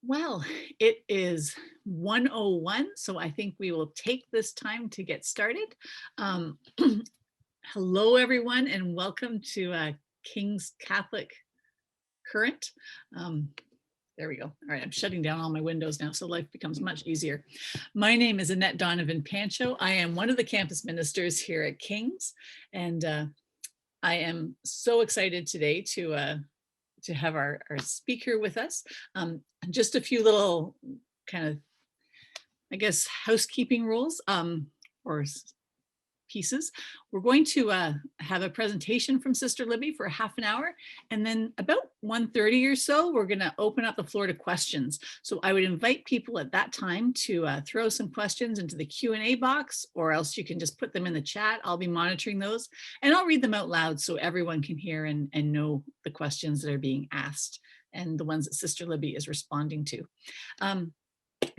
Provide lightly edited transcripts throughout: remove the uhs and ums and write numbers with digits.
Well, it is 1:01, so I think we will take this time to get started. Um, Hello, everyone, and welcome to King's Catholic Current. Um, there we go. All right, I'm shutting down all my windows now, so life becomes much easier. My name is Annette Donovan Pancho. I am one of the campus ministers here at King's, and I am so excited today to have our speaker with us. Just a few little kind of, I guess, housekeeping rules or pieces. We're going to have a presentation from Sister Libby for half an hour, and then about 1:30 or so, we're going to open up the floor to questions. So I would invite people at that time to throw some questions into the Q&A box, or else you can just put them in the chat. I'll be monitoring those, and I'll read them out loud so everyone can hear and know the questions that are being asked and the ones that Sister Libby is responding to.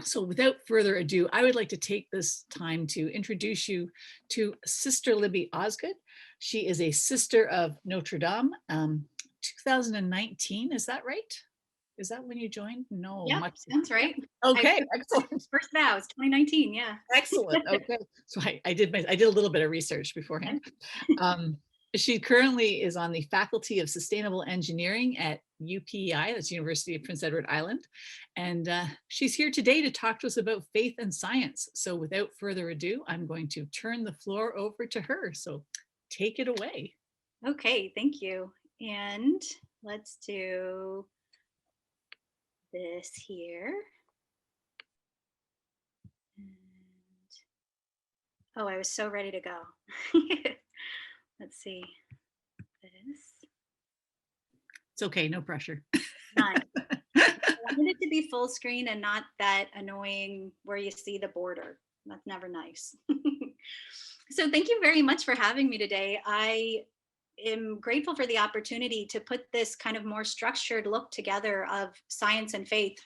So without further ado, I would like to take this time to introduce you to Sister Libby Osgood. She is a sister of Notre Dame, 2019, is that right? Is that when you joined? No. Yeah, sounds right. Okay, excellent. First vows, 2019, yeah. Excellent, okay. So I did a little bit of research beforehand. She currently is on the Faculty of Sustainable Engineering at UPEI, that's University of Prince Edward Island. And she's here today to talk to us about faith and science. So without further ado, I'm going to turn the floor over to her. So take it away. Okay, thank you. And let's do this here. And, oh, I was so ready to go. Let's see this. It's okay, no pressure. None. I wanted it to be full screen and not that annoying where you see the border. That's never nice. So thank you very much for having me today. I am grateful for the opportunity to put this kind of more structured look together of science and faith,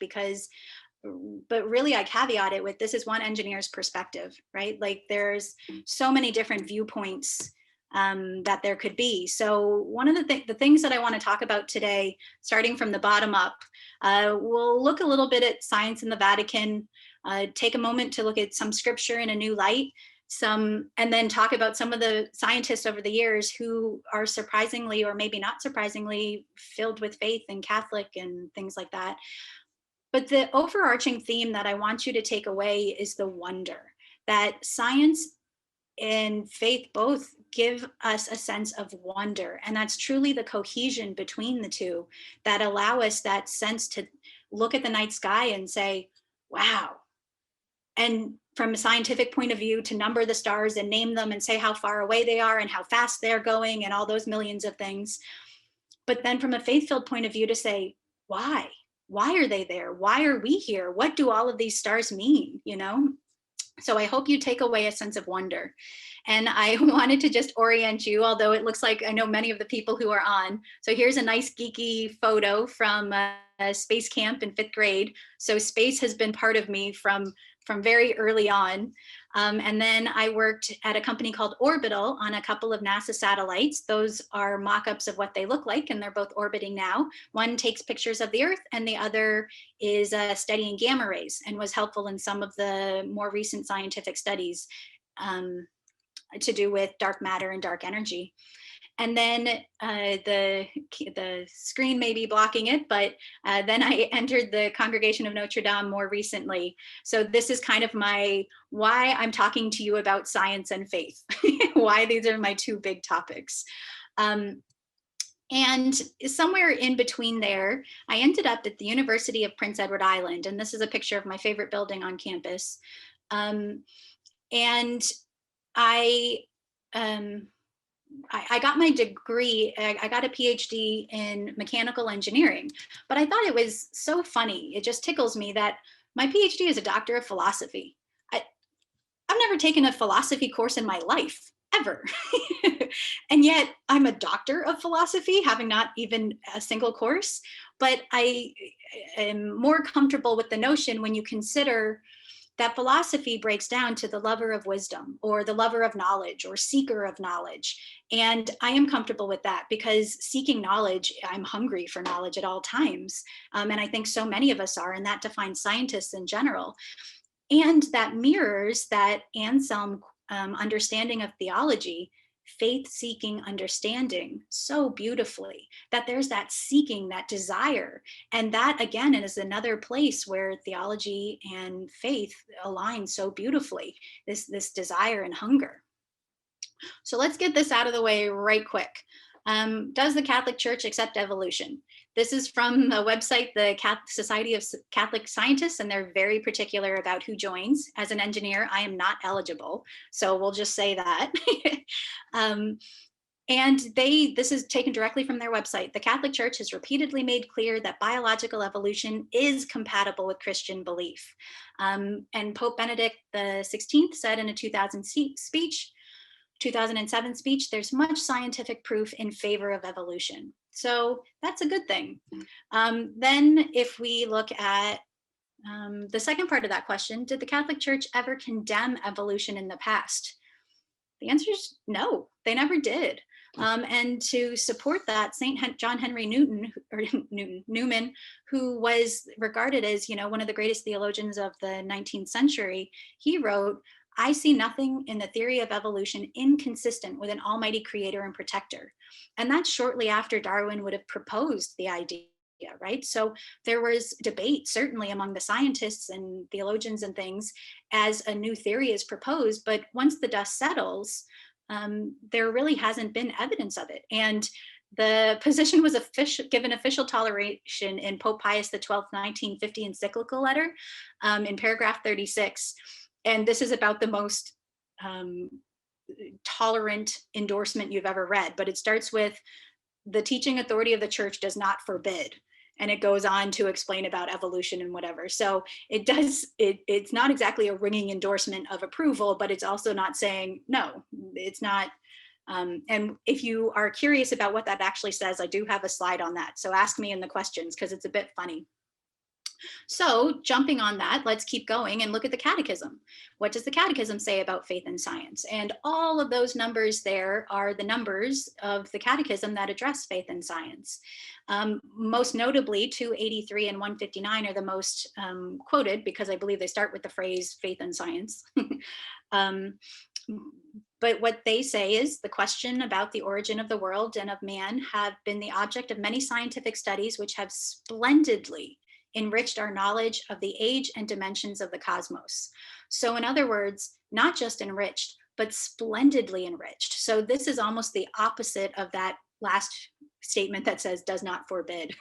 but really I caveat it with, this is one engineer's perspective, right? Like there's so many different viewpoints that there could be. So one of the things that I want to talk about today, starting from the bottom up, we'll look a little bit at science in the Vatican, take a moment to look at some scripture in a new light, and then talk about some of the scientists over the years who are surprisingly, or maybe not surprisingly, filled with faith and Catholic and things like that. But the overarching theme that I want you to take away is the wonder that science and faith both give us a sense of wonder. And that's truly the cohesion between the two that allow us that sense to look at the night sky and say, wow. And from a scientific point of view, to number the stars and name them and say how far away they are and how fast they're going and all those millions of things. But then from a faith-filled point of view to say, why? Why are they there? Why are we here? What do all of these stars mean, you know? So I hope you take away a sense of wonder. And I wanted to just orient you, although it looks like I know many of the people who are on. So here's a nice geeky photo from a space camp in 5th grade. So space has been part of me from very early on. And then I worked at a company called Orbital on a couple of NASA satellites. Those are mock-ups of what they look like, and they're both orbiting now. One takes pictures of the Earth, and the other is studying gamma rays and was helpful in some of the more recent scientific studies to do with dark matter and dark energy. And then the screen may be blocking it, but then I entered the Congregation of Notre Dame more recently. So this is kind of why I'm talking to you about science and faith, why these are my two big topics. And somewhere in between there, I ended up at the University of Prince Edward Island. And this is a picture of my favorite building on campus. And I got my degree, I got a PhD in mechanical engineering, but I thought it was so funny. It just tickles me that my PhD is a doctor of philosophy. I've never taken a philosophy course in my life, ever. And yet I'm a doctor of philosophy, having not even a single course. But I am more comfortable with the notion when you consider that philosophy breaks down to the lover of wisdom or the lover of knowledge or seeker of knowledge. And I am comfortable with that because seeking knowledge, I'm hungry for knowledge at all times. And I think so many of us are, and that defines scientists in general. And that mirrors that Anselm understanding of theology, faith-seeking understanding, so beautifully, that there's that seeking, that desire. And that, again, is another place where theology and faith align so beautifully, this desire and hunger. So let's get this out of the way right quick. Does the Catholic Church accept evolution? This is from the website, the Society of Catholic Scientists, and they're very particular about who joins. As an engineer, I am not eligible, so we'll just say that. And this is taken directly from their website. The Catholic Church has repeatedly made clear that biological evolution is compatible with Christian belief. And Pope Benedict XVI said in a 2007 speech, there's much scientific proof in favor of evolution. So that's a good thing. Then if we look at the second part of that question, did the Catholic Church ever condemn evolution in the past? The answer is no, they never did. And to support that, St. John Henry Newman, who was regarded as, one of the greatest theologians of the 19th century, he wrote, I see nothing in the theory of evolution inconsistent with an almighty creator and protector. And that's shortly after Darwin would have proposed the idea, right? So there was debate, certainly among the scientists and theologians and things, as a new theory is proposed. But once the dust settles, there really hasn't been evidence of it. And the position was given official toleration in Pope Pius XII 1950 encyclical letter in paragraph 36. And this is about the most tolerant endorsement you've ever read, but it starts with, the teaching authority of the church does not forbid. And it goes on to explain about evolution and whatever. So it's not exactly a ringing endorsement of approval, but it's also not saying, no, it's not. And if you are curious about what that actually says, I do have a slide on that. So ask me in the questions because it's a bit funny. So jumping on that, let's keep going and look at the Catechism. What does the Catechism say about faith and science? And all of those numbers there are the numbers of the Catechism that address faith and science. Most notably, 283 and 159 are the most quoted because I believe they start with the phrase faith and science. But what they say is the question about the origin of the world and of man have been the object of many scientific studies which have splendidly enriched our knowledge of the age and dimensions of the cosmos. So in other words, not just enriched, but splendidly enriched. So this is almost the opposite of that last statement that says does not forbid.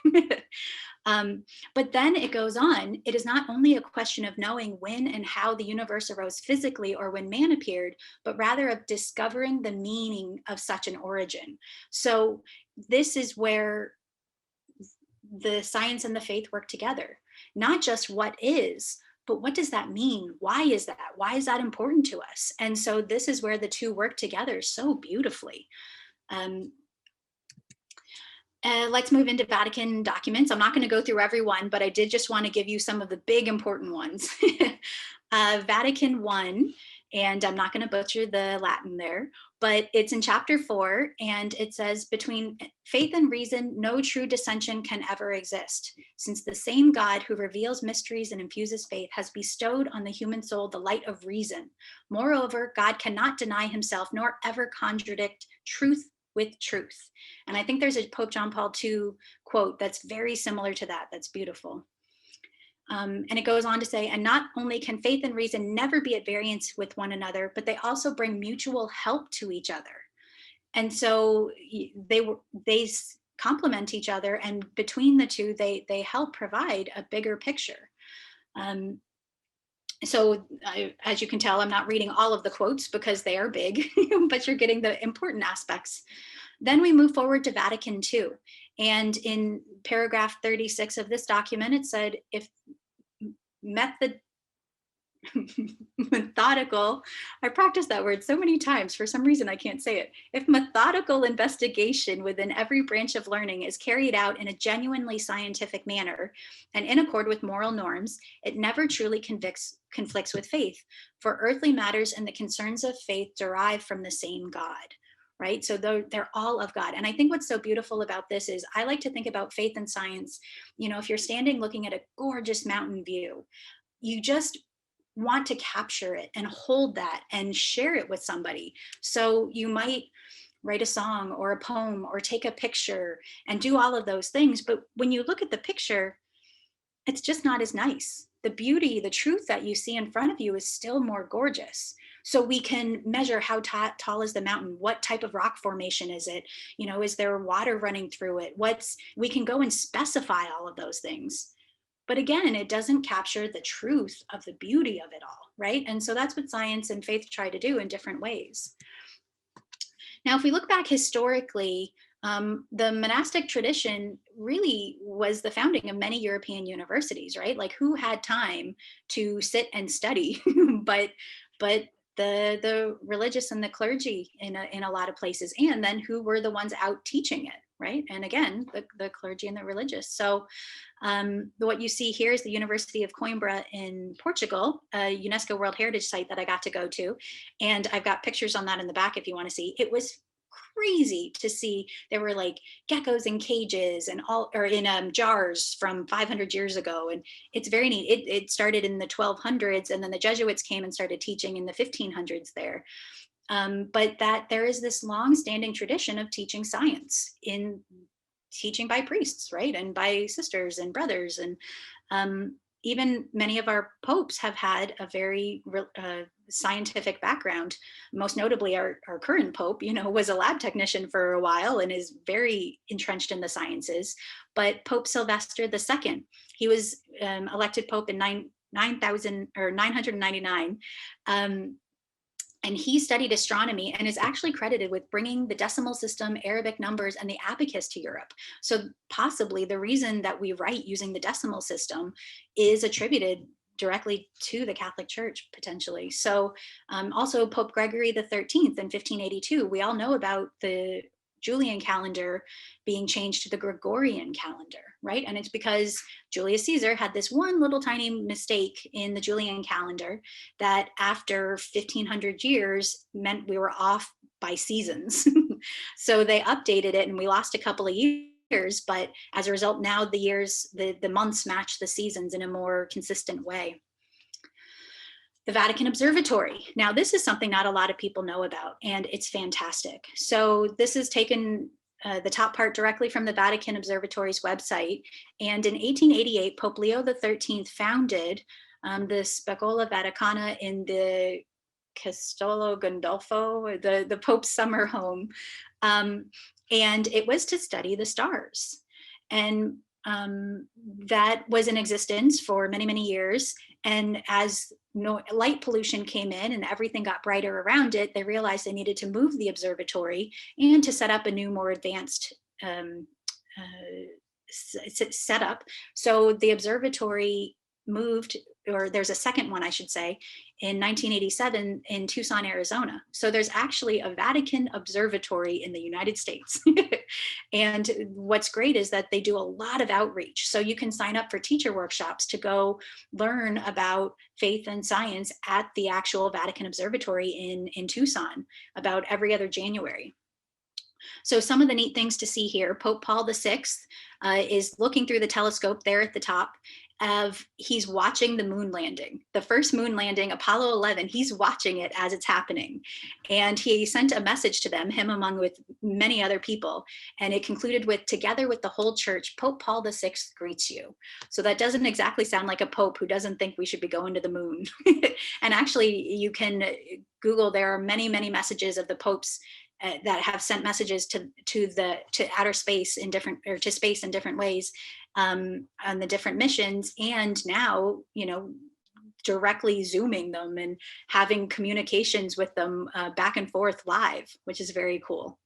But then it goes on, it is not only a question of knowing when and how the universe arose physically or when man appeared, but rather of discovering the meaning of such an origin. So this is where the science and the faith work together, not just what is, but what does that mean? Why is that? Why is that important to us? And so this is where the two work together so beautifully. Let's move into Vatican documents. I'm not going to go through every one, but I did just want to give you some of the big important ones. Vatican I, and I'm not going to butcher the Latin there, but it's in chapter 4, and it says, between faith and reason, no true dissension can ever exist, since the same God who reveals mysteries and infuses faith has bestowed on the human soul the light of reason. Moreover, God cannot deny himself nor ever contradict truth with truth. And I think there's a Pope John Paul II quote that's very similar to that. That's beautiful. And it goes on to say, and not only can faith and reason never be at variance with one another, but they also bring mutual help to each other. And so they complement each other, and between the two, they help provide a bigger picture. So as you can tell, I'm not reading all of the quotes because they are big, but you're getting the important aspects. Then we move forward to Vatican II. And in paragraph 36 of this document, it said, if methodical, I practiced that word so many times, for some reason I can't say it. If methodical investigation within every branch of learning is carried out in a genuinely scientific manner and in accord with moral norms, it never truly conflicts with faith, for earthly matters and the concerns of faith derive from the same God. Right? So they're all of God. And I think what's so beautiful about this is I like to think about faith and science. You know, if you're standing looking at a gorgeous mountain view, you just want to capture it and hold that and share it with somebody. So you might write a song or a poem or take a picture and do all of those things. But when you look at the picture, it's just not as nice. The beauty, the truth that you see in front of you is still more gorgeous. So we can measure how tall is the mountain? What type of rock formation is it? You know, is there water running through it? We can go and specify all of those things. But again, it doesn't capture the truth of the beauty of it all, right? And so that's what science and faith try to do in different ways. Now, if we look back historically, the monastic tradition really was the founding of many European universities, right? Like, who had time to sit and study? but the religious and the clergy in a lot of places, and then who were the ones out teaching it, right? And again, the clergy and the religious. So what you see here is the University of Coimbra in Portugal, a UNESCO World Heritage Site that I got to go to. And I've got pictures on that in the back if you want to see. It was crazy to see. There were like geckos in cages and all, or in jars from 500 years ago. And it's very neat. It started in the 1200s, and then the Jesuits came and started teaching in the 1500s there. But that there is this long-standing tradition of teaching science, in teaching by priests, right? And by sisters and brothers. And even many of our popes have had a very scientific background. Most notably, our current pope, you know, was a lab technician for a while and is very entrenched in the sciences. But Pope Sylvester II, he was elected pope in 999. And he studied astronomy and is actually credited with bringing the decimal system, Arabic numbers, and the abacus to Europe. So possibly the reason that we write using the decimal system is attributed directly to the Catholic Church, potentially. So also Pope Gregory the 13th in 1582, we all know about the Julian calendar being changed to the Gregorian calendar, right? And it's because Julius Caesar had this one little tiny mistake in the Julian calendar that after 1500 years meant we were off by seasons. So they updated it and we lost a couple of years, but as a result, now the years, the months match the seasons in a more consistent way. The Vatican Observatory. Now, this is something not a lot of people know about, and it's fantastic. So this is taken the top part directly from the Vatican Observatory's website. And in 1888, Pope Leo XIII founded the Scuola Vaticana in the Castello Gandolfo, the Pope's summer home. And it was to study the stars. And that was in existence for many, many years. And as light pollution came in and everything got brighter around it, they realized they needed to move the observatory and to set up a new, more advanced setup. So the observatory moved, or there's a second one, I should say, in 1987 in Tucson, Arizona. So there's actually a Vatican Observatory in the United States. And what's great is that they do a lot of outreach. So you can sign up for teacher workshops to go learn about faith and science at the actual Vatican Observatory in Tucson about every other January. So some of the neat things to see here, Pope Paul VI is looking through the telescope there at the top. He's watching the moon landing, the first moon landing, Apollo 11. He's watching it as it's happening. And he sent a message to them, him among with many other people. And it concluded with, together with the whole church, Pope Paul VI greets you. So that doesn't exactly sound like a pope who doesn't think we should be going to the moon. And actually, you can Google, there are many, many messages of the popes that have sent messages to outer space in different, or to space in different ways on the different missions. And now, you know, directly Zooming them and having communications with them back and forth live, which is very cool.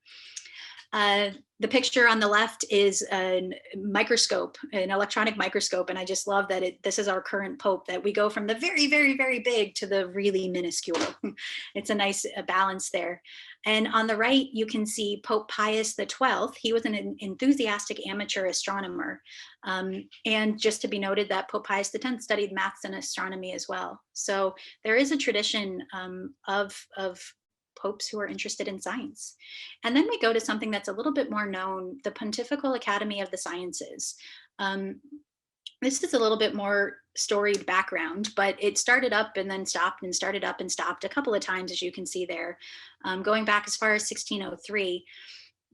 The picture on the left is a microscope, an electronic microscope, and I just love that this is our current Pope, that we go from the very, very, very big to the really minuscule. It's a nice balance there. And on the right, you can see Pope Pius XII. He was an enthusiastic amateur astronomer. And just to be noted that Pope Pius X studied maths and astronomy as well. So there is a tradition of popes who are interested in science. And then we go to something that's a little bit more known, the Pontifical Academy of the Sciences. This is a little bit more storied background, but it started up and then stopped and started up and stopped a couple of times, as you can see there, going back as far as 1603.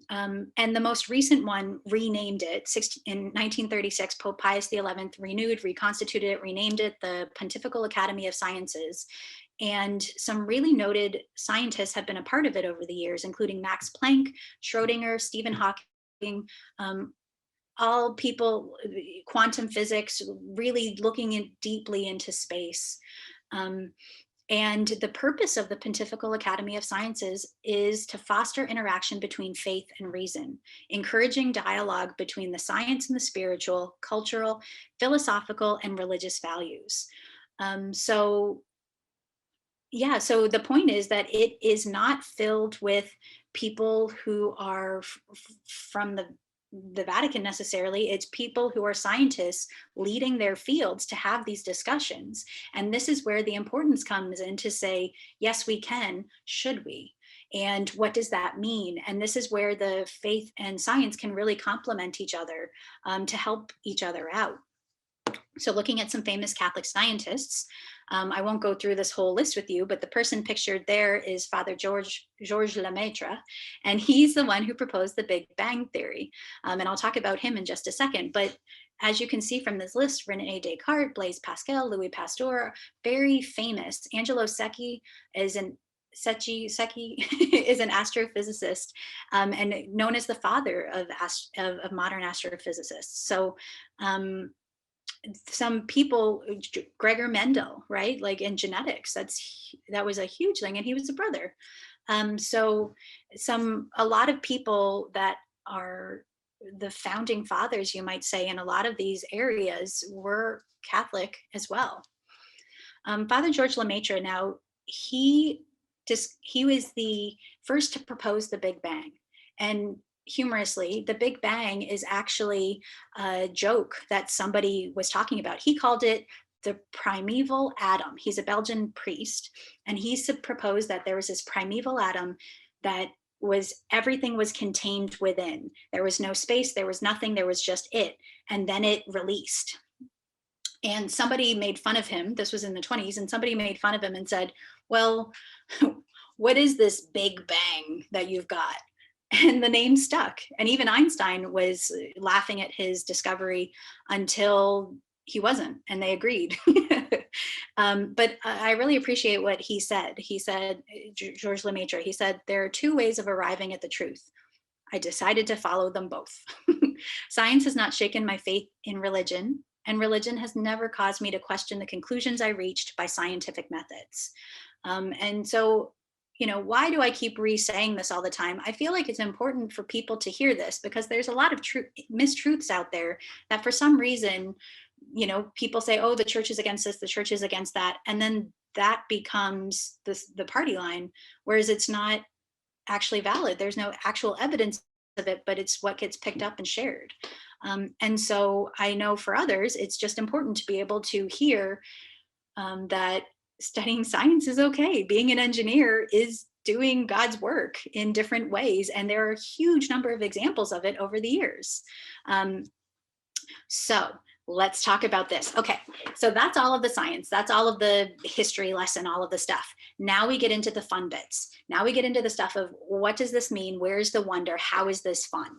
And the most recent one renamed it in 1936. Pope Pius XI renewed, reconstituted it, renamed it the Pontifical Academy of Sciences. And some really noted scientists have been a part of it over the years, including Max Planck, Schrodinger, Stephen Hawking, all people, quantum physics, really looking deeply into space. And the purpose of the Pontifical Academy of Sciences is to foster interaction between faith and reason, encouraging dialogue between the science and the spiritual, cultural, philosophical, and religious values. So the point is that it is not filled with people who are from the Vatican necessarily. It's people who are scientists leading their fields to have these discussions. And this is where the importance comes in to say, yes, we can, should we? And what does that mean? And this is where the faith and science can really complement each other to help each other out. So looking at some famous Catholic scientists, I won't go through this whole list with you, but the person pictured there is Father Georges Lemaitre, and he's the one who proposed the Big Bang Theory. And I'll talk about him in just a second. But as you can see from this list, René Descartes, Blaise Pascal, Louis Pasteur, very famous. Angelo Secchi is an is an astrophysicist and known as the father of modern astrophysicists. So some people, Gregor Mendel, right? Like in genetics, that was a huge thing, and he was a brother. So a lot of people that are the founding fathers, you might say, in a lot of these areas were Catholic as well. Father George Lemaitre, now he was the first to propose the Big Bang. And humorously, the Big Bang is actually a joke that somebody was talking about. He called it the primeval atom. He's a Belgian priest, and he proposed that there was this primeval atom that everything was contained within. There was no space, there was nothing, there was just it. And then it released. And somebody made fun of him. This was in the 1920s, and somebody made fun of him and said, well, what is this Big Bang that you've got? And the name stuck. And even Einstein was laughing at his discovery until he wasn't, and they agreed. But I really appreciate what he said. He said, Georges Lemaitre, he said, there are two ways of arriving at the truth. I decided to follow them both. Science has not shaken my faith in religion, and religion has never caused me to question the conclusions I reached by scientific methods. And so, why do I keep re-saying this all the time? I feel like it's important for people to hear this, because there's a lot of mistruths out there that for some reason, people say, oh, the church is against this, the church is against that. And then that becomes the party line, whereas it's not actually valid. There's no actual evidence of it, but it's what gets picked up and shared. And so I know for others, it's just important to be able to hear that studying science is okay. Being an engineer is doing God's work in different ways. And there are a huge number of examples of it over the years. So let's talk about this. Okay, so that's all of the science. That's all of the history lesson, all of the stuff. Now we get into the fun bits. Now we get into the stuff of what does this mean? Where's the wonder? How is this fun?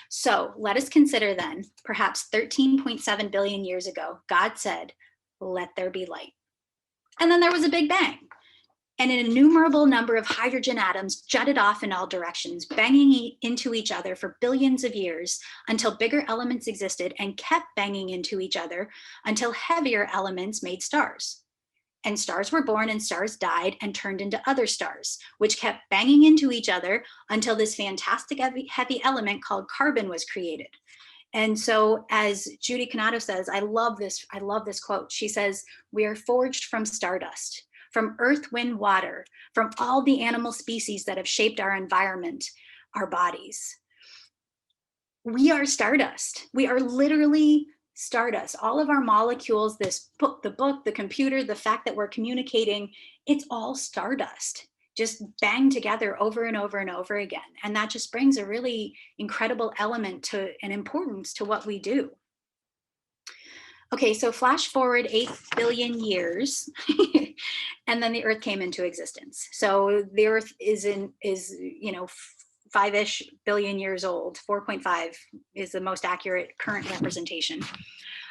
So let us consider then, perhaps 13.7 billion years ago, God said, let there be light. And then there was a Big Bang. And an innumerable number of hydrogen atoms jutted off in all directions, banging into each other for billions of years until bigger elements existed and kept banging into each other until heavier elements made stars. And stars were born and stars died and turned into other stars, which kept banging into each other until this fantastic heavy element called carbon was created. And so, as Judy Canato says, I love this quote. She says, "We are forged from stardust, from earth, wind, water, from all the animal species that have shaped our environment, our bodies." We are stardust. We are literally stardust. All of our molecules, this book, the computer, the fact that we're communicating, it's all stardust, just banged together over and over and over again. And that just brings a really incredible element to an importance to what we do. Okay, so flash forward 8 billion years, and then the Earth came into existence. So the Earth is 5-ish billion years old. 4.5 is the most accurate current representation.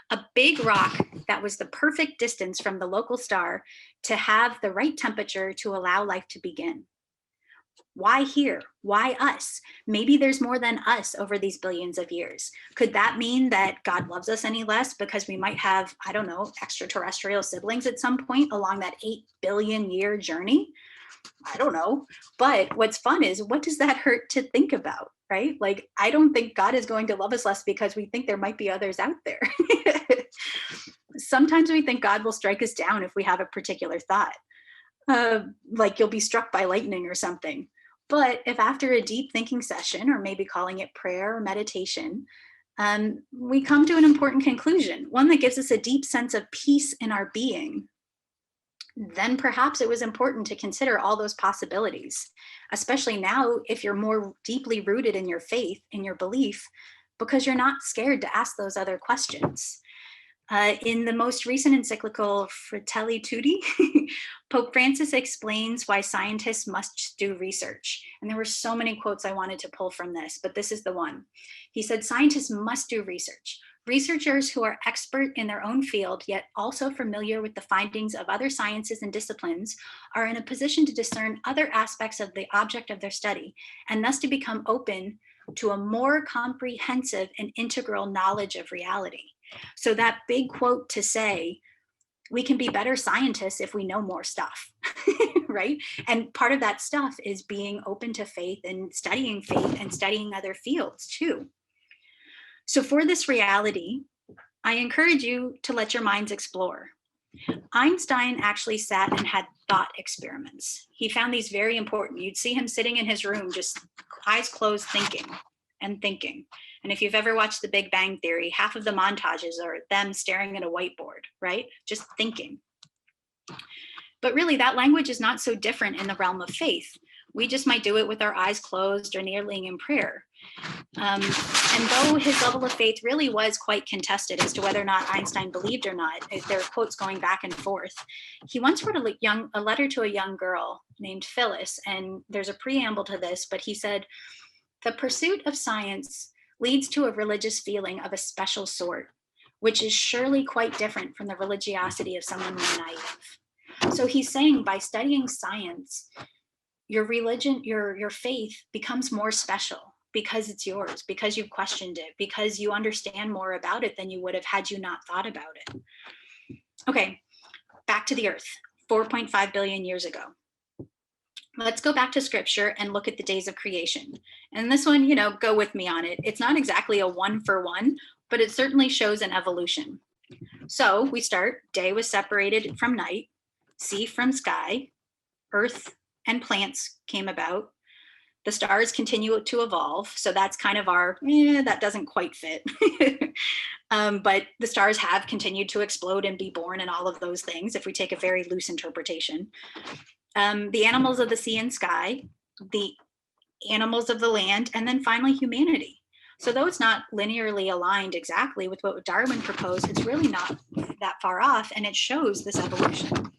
A big rock that was the perfect distance from the local star to have the right temperature to allow life to begin. Why here? Why us? Maybe there's more than us over these billions of years. Could that mean that God loves us any less because we might have, I don't know, extraterrestrial siblings at some point along that 8 billion year journey? I don't know. But what's fun is, what does that hurt to think about, right? Like, I don't think God is going to love us less because we think there might be others out there. Sometimes we think God will strike us down if we have a particular thought, like you'll be struck by lightning or something. But if after a deep thinking session, or maybe calling it prayer or meditation, we come to an important conclusion, one that gives us a deep sense of peace in our being, then perhaps it was important to consider all those possibilities, especially now if you're more deeply rooted in your faith, in your belief, because you're not scared to ask those other questions. In the most recent encyclical Fratelli Tutti, Pope Francis explains why scientists must do research. And there were so many quotes I wanted to pull from this, but this is the one. He said, "Scientists must do research. Researchers who are expert in their own field, yet also familiar with the findings of other sciences and disciplines, are in a position to discern other aspects of the object of their study, and thus to become open to a more comprehensive and integral knowledge of reality." So that big quote to say, we can be better scientists if we know more stuff, right? And part of that stuff is being open to faith and studying other fields too. So for this reality, I encourage you to let your minds explore. Einstein actually sat and had thought experiments. He found these very important. You'd see him sitting in his room, just eyes closed, thinking and thinking. And if you've ever watched The Big Bang Theory, half of the montages are them staring at a whiteboard, right? Just thinking. But really, that language is not so different in the realm of faith. We just might do it with our eyes closed or kneeling in prayer. And though his level of faith really was quite contested as to whether or not Einstein believed or not, there are quotes going back and forth. He once wrote a letter to a young girl named Phyllis, and there's a preamble to this, but he said, "The pursuit of science leads to a religious feeling of a special sort, which is surely quite different from the religiosity of someone more naive." So he's saying, by studying science, your religion, your faith becomes more special because it's yours, because you've questioned it, because you understand more about it than you would have had you not thought about it. Okay, back to the Earth, 4.5 billion years ago. Let's go back to scripture and look at the days of creation. And this one, go with me on it. It's not exactly a 1-for-1, but it certainly shows an evolution. So we start, day was separated from night, sea from sky, earth and plants came about. The stars continue to evolve. So that's kind of our, that doesn't quite fit. But the stars have continued to explode and be born and all of those things, if we take a very loose interpretation. The animals of the sea and sky, the animals of the land, and then finally humanity. So though it's not linearly aligned exactly with what Darwin proposed, it's really not that far off, and it shows this evolution.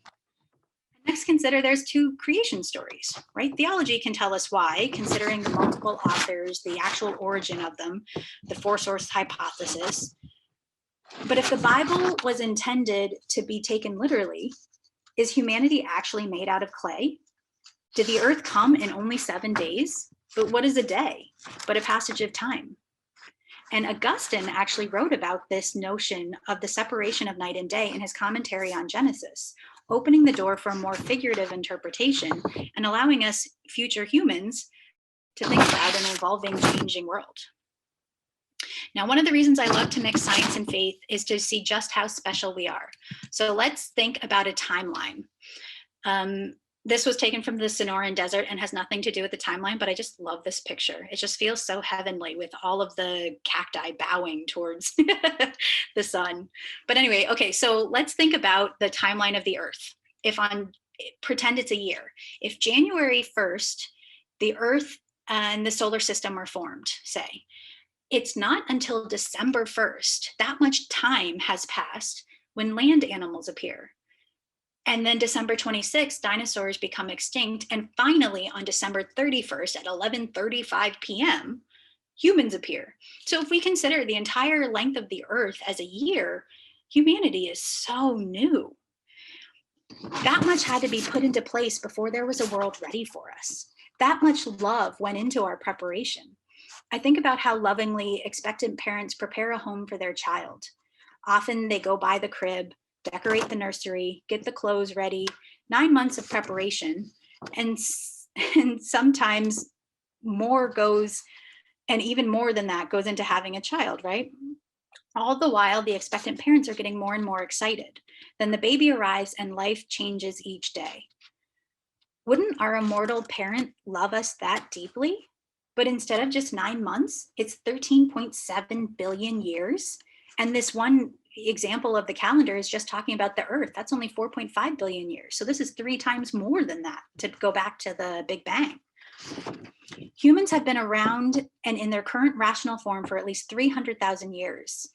Next, consider there's 2 creation stories, right? Theology can tell us why, considering the multiple authors, the actual origin of them, the 4-source hypothesis. But if the Bible was intended to be taken literally, is humanity actually made out of clay? Did the earth come in only 7 days? But what is a day but a passage of time? And Augustine actually wrote about this notion of the separation of night and day in his commentary on Genesis. opening the door for a more figurative interpretation and allowing us future humans to think about an evolving, changing world. Now, one of the reasons I love to mix science and faith is to see just how special we are. So let's think about a timeline. This was taken from the Sonoran Desert and has nothing to do with the timeline, but I just love this picture. It just feels so heavenly with all of the cacti bowing towards the sun. But anyway, okay, so let's think about the timeline of the Earth. Pretend it's a year. If January 1st, the Earth and the solar system are formed, say, it's not until December 1st, that much time has passed, when land animals appear. And then December 26th, dinosaurs become extinct. And finally, on December 31st at 11:35 p.m., humans appear. So if we consider the entire length of the Earth as a year, humanity is so new. That much had to be put into place before there was a world ready for us. That much love went into our preparation. I think about how lovingly expectant parents prepare a home for their child. Often they go buy the crib, decorate the nursery, get the clothes ready, 9 months of preparation, and sometimes more goes, and even more than that goes into having a child, right? All the while, the expectant parents are getting more and more excited. Then the baby arrives and life changes each day. Wouldn't our immortal parent love us that deeply? But instead of just 9 months, it's 13.7 billion years. And this one example of the calendar is just talking about the Earth. That's only 4.5 billion years. So this is 3 times more than that to go back to the Big Bang. Humans have been around and in their current rational form for at least 300,000 years.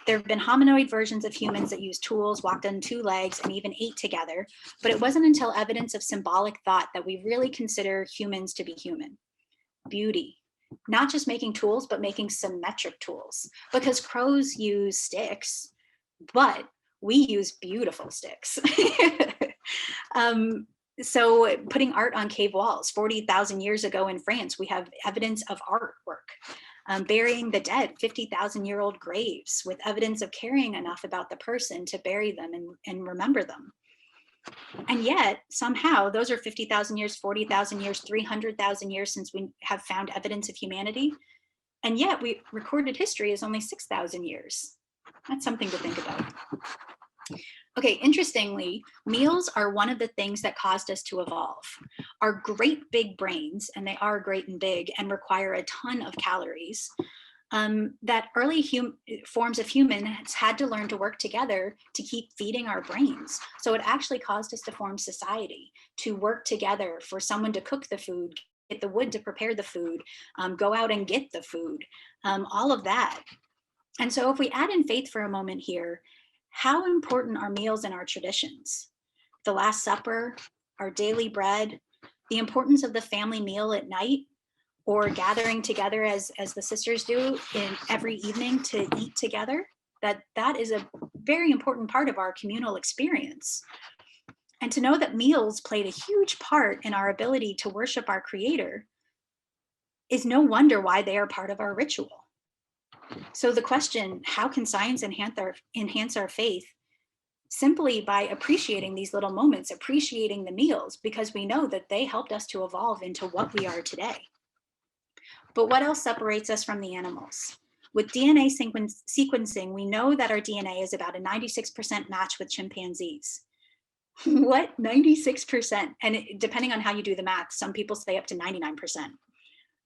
There have been hominoid versions of humans that used tools, walked on 2 legs, and even ate together. But it wasn't until evidence of symbolic thought that we really consider humans to be human. Beauty, not just making tools, but making symmetric tools, because crows use sticks, but we use beautiful sticks. So putting art on cave walls, 40,000 years ago in France, we have evidence of artwork. Burying the dead, 50,000-year-old graves with evidence of caring enough about the person to bury them and remember them. And yet, somehow, those are 50,000 years, 40,000 years, 300,000 years since we have found evidence of humanity. And yet, recorded history is only 6,000 years. That's something to think about. Okay, interestingly, meals are one of the things that caused us to evolve. Our great big brains, and they are great and big and require a ton of calories, that early forms of humans had to learn to work together to keep feeding our brains. So it actually caused us to form society, to work together for someone to cook the food, get the wood to prepare the food, go out and get the food, all of that. And so if we add in faith for a moment here, how important are meals in our traditions? The Last Supper, our daily bread, the importance of the family meal at night, or gathering together as the sisters do in every evening to eat together, that is a very important part of our communal experience. And to know that meals played a huge part in our ability to worship our Creator is no wonder why they are part of our ritual. So the question, how can science enhance our faith? Simply by appreciating these little moments, appreciating the meals, because we know that they helped us to evolve into what we are today. But what else separates us from the animals? With DNA sequencing, we know that our DNA is about a 96% match with chimpanzees. What? 96%? And depending on how you do the math, some people say up to 99%.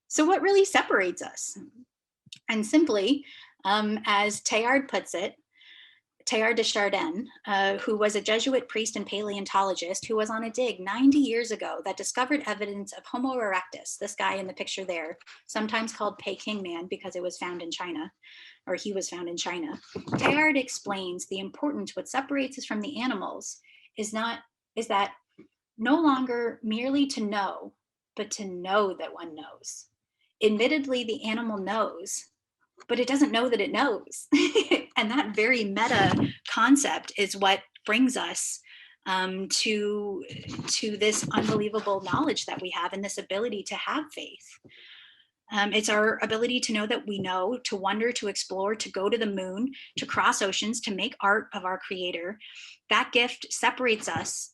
So what really separates us? And simply, as Teilhard puts it, Teilhard de Chardin, who was a Jesuit priest and paleontologist who was on a dig 90 years ago that discovered evidence of Homo erectus, this guy in the picture there, sometimes called Peking Man because it was found in China, or he was found in China. Teilhard explains the importance, what separates us from the animals is that no longer merely to know, but to know that one knows. Admittedly, the animal knows, but it doesn't know that it knows. And that very meta concept is what brings us to this unbelievable knowledge that we have and this ability to have faith. It's our ability to know that we know, to wonder, to explore, to go to the moon, to cross oceans, to make art of our creator. That gift separates us.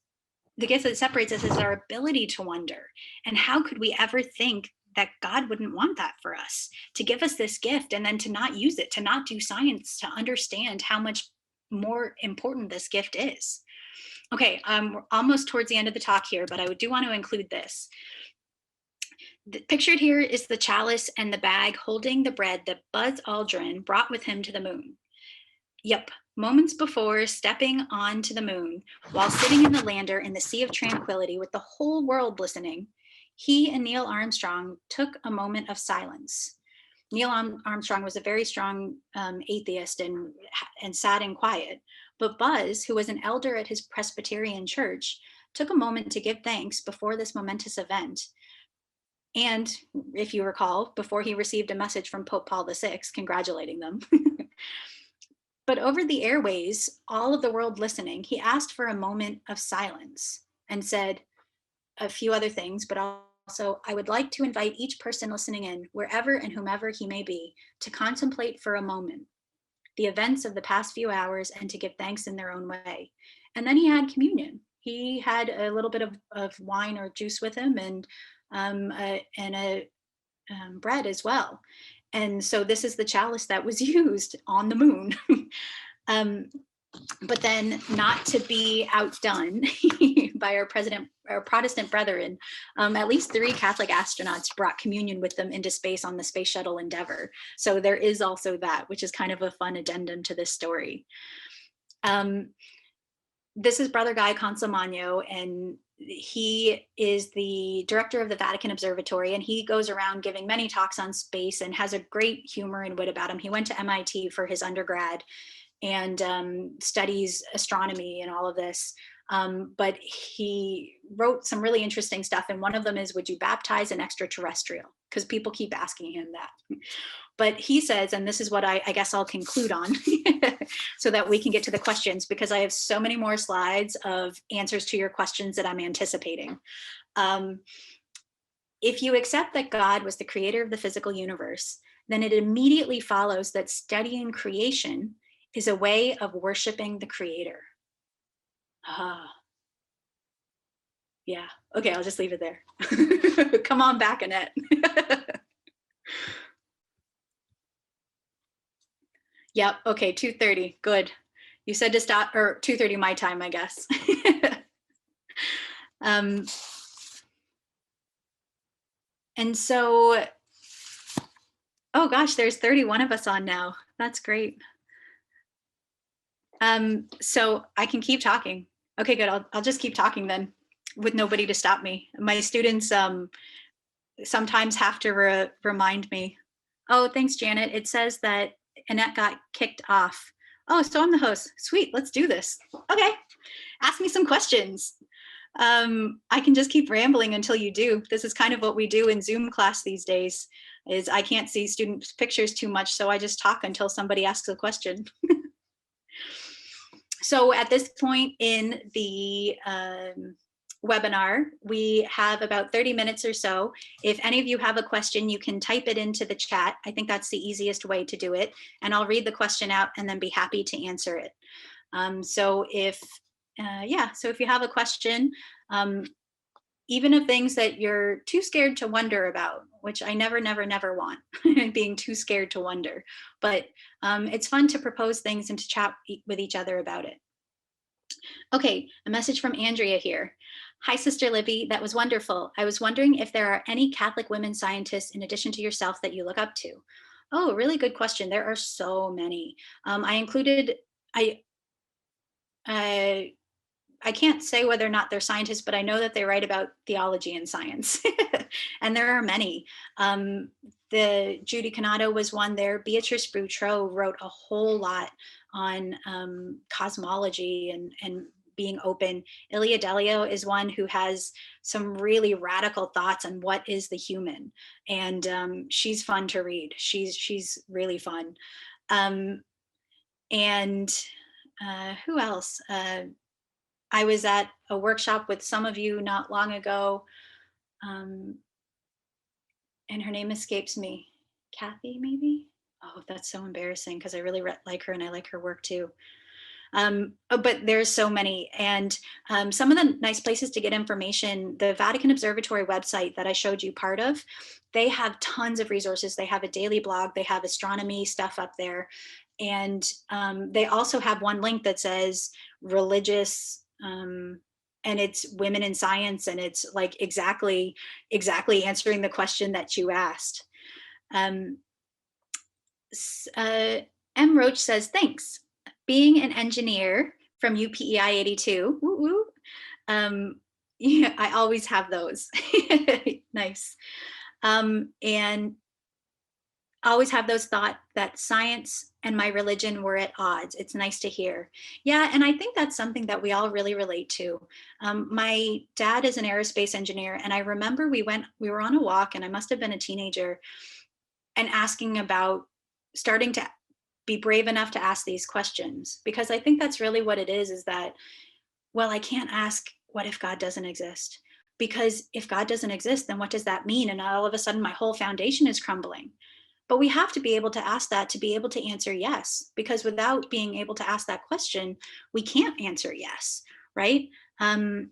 The gift that separates us is our ability to wonder. And how could we ever think that God wouldn't want that for us, to give us this gift and then to not use it, to not do science, to understand how much more important this gift is? Okay, we're almost towards the end of the talk here, but I do want to include this. Pictured here is the chalice and the bag holding the bread that Buzz Aldrin brought with him to the moon. Yep, moments before stepping onto the moon, while sitting in the lander in the Sea of Tranquility with the whole world listening, he and Neil Armstrong took a moment of silence. Neil Armstrong was a very strong atheist and sad and quiet, but Buzz, who was an elder at his Presbyterian church, took a moment to give thanks before this momentous event. And if you recall, before he received a message from Pope Paul VI congratulating them. But over the airways, all of the world listening, he asked for a moment of silence and said a few other things, but also, I would like to invite each person listening in, wherever and whomever he may be, to contemplate for a moment the events of the past few hours and to give thanks in their own way. And then he had communion. He had a little bit of wine or juice with him and bread as well. And so this is the chalice that was used on the moon. But then, not to be outdone by our Protestant brethren, at least 3 Catholic astronauts brought communion with them into space on the Space Shuttle Endeavour. So there is also that, which is kind of a fun addendum to this story. This is Brother Guy Consolmagno, and he is the director of the Vatican Observatory, and he goes around giving many talks on space and has a great humor and wit about him. He went to MIT for his undergrad and studies astronomy and all of this. But he wrote some really interesting stuff. And one of them is, would you baptize an extraterrestrial? Because people keep asking him that. But he says, and this is what I guess I'll conclude on so that we can get to the questions, because I have so many more slides of answers to your questions that I'm anticipating. If you accept that God was the creator of the physical universe, then it immediately follows that studying creation is a way of worshiping the creator. Yeah, okay, I'll just leave it there. Come on back, Annette. Yep, okay, 2:30, good. You said to stop, or 2:30 my time, I guess. And so, oh gosh, there's 31 of us on now. That's great. So I can keep talking. Okay, good. I'll just keep talking then with nobody to stop me. My students sometimes have to remind me. Oh, thanks, Janet. It says that Annette got kicked off. Oh, so I'm the host. Sweet, let's do this. Okay, ask me some questions. I can just keep rambling until you do. This is kind of what we do in Zoom class these days, is I can't see students' pictures too much, so I just talk until somebody asks a question. So at this point in the webinar, we have about 30 minutes or so. If any of you have a question, you can type it into the chat. I think that's the easiest way to do it. And I'll read the question out and then be happy to answer it. So if you have a question, even of things that you're too scared to wonder about, which I never want, being too scared to wonder. But it's fun to propose things and to chat with each other about it. Okay, a message from Andrea here. Hi, Sister Libby, that was wonderful. I was wondering if there are any Catholic women scientists in addition to yourself that you look up to. Oh, really good question. There are so many. I can't say whether or not they're scientists, but I know that they write about theology and science. And there are many. The Judy Canado was one there. Beatrice Boutreau wrote a whole lot on cosmology and being open. Ilia Delio is one who has some really radical thoughts on what is the human. And she's fun to read. She's really fun. Who else? I was at a workshop with some of you not long ago. and her name escapes me. Kathy, maybe? Oh, that's so embarrassing because I really like her and I like her work too. But there's so many. And some of the nice places to get information, the Vatican Observatory website that I showed you part of, they have tons of resources. They have a daily blog, they have astronomy stuff up there. And they also have one link that says religious, and it's women in science, and it's like exactly answering the question that you asked. M. Roach says, thanks. Being an engineer from UPEI 82, woo woo. Yeah, I always have those. Nice. And always have those thought that science and my religion were at odds. It's nice to hear. Yeah, and I think that's something that we all really relate to. My dad is an aerospace engineer, and I remember we were on a walk, and I must have been a teenager, and asking about starting to be brave enough to ask these questions, because I think that's really what it is that, well, I can't ask, what if God doesn't exist? Because if God doesn't exist, then what does that mean? And all of a sudden my whole foundation is crumbling. But we have to be able to ask that to be able to answer yes, because without being able to ask that question, we can't answer yes, right? I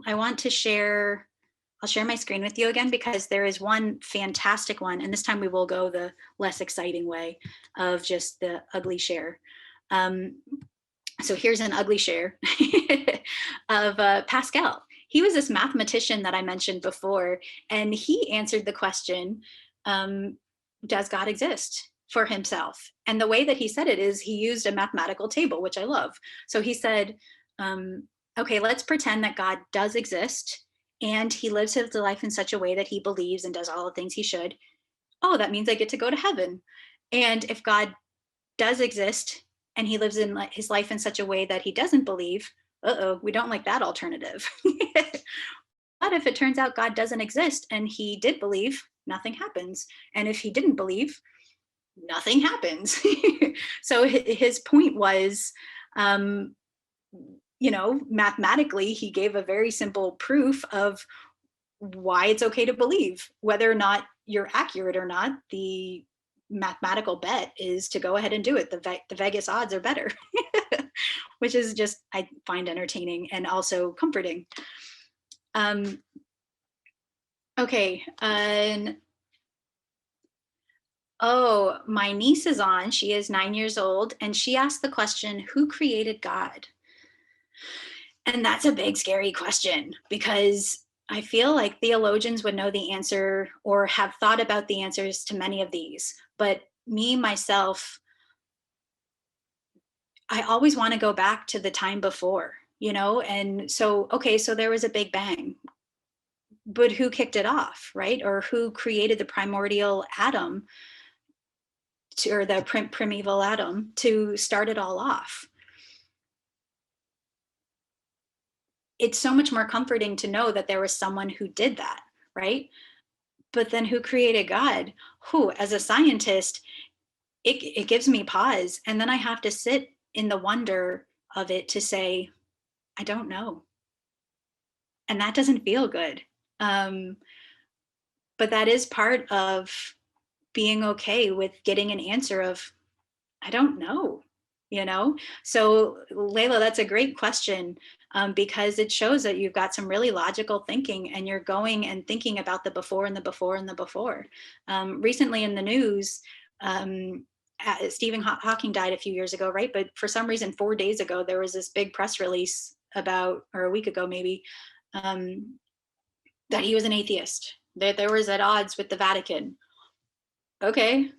want to share, I'll share my screen with you again, because there is one fantastic one, and this time we will go the less exciting way of just the ugly share. So here's an ugly share of Pascal. He was this mathematician that I mentioned before, and he answered the question, does God exist, for himself? And the way that he said it is he used a mathematical table, which I love. So he said, okay, let's pretend that God does exist, and he lives his life in such a way that he believes and does all the things he should. Oh, that means I get to go to heaven. And if God does exist and he lives in his life in such a way that he doesn't believe, we don't like that alternative. But if it turns out God doesn't exist and he did believe, nothing happens. And if he didn't believe, nothing happens. So his point was, mathematically, he gave a very simple proof of why it's okay to believe. Whether or not you're accurate or not, the mathematical bet is to go ahead and do it. The Vegas odds are better, which is just, I find entertaining and also comforting. Okay. Oh, my niece is on. She is 9 years old, and she asked the question, who created God? And that's a big, scary question, because I feel like theologians would know the answer or have thought about the answers to many of these. But me, myself, I always want to go back to the time before, and so, okay, so there was a big bang, but who kicked it off, right? Or who created the primordial atom, or the primeval atom, to start it all off? It's so much more comforting to know that there was someone who did that, right? But then who created God? Who, as a scientist, it gives me pause. And then I have to sit in the wonder of it to say, I don't know. And that doesn't feel good. But that is part of being okay with getting an answer of, I don't know, So Layla, that's a great question, because it shows that you've got some really logical thinking, and you're going and thinking about the before and the before and the before. Recently in the news, Stephen Hawking died a few years ago, right? But for some reason, 4 days ago, there was this big press release about, or a week ago maybe, that he was an atheist, that there was at odds with the Vatican. Okay.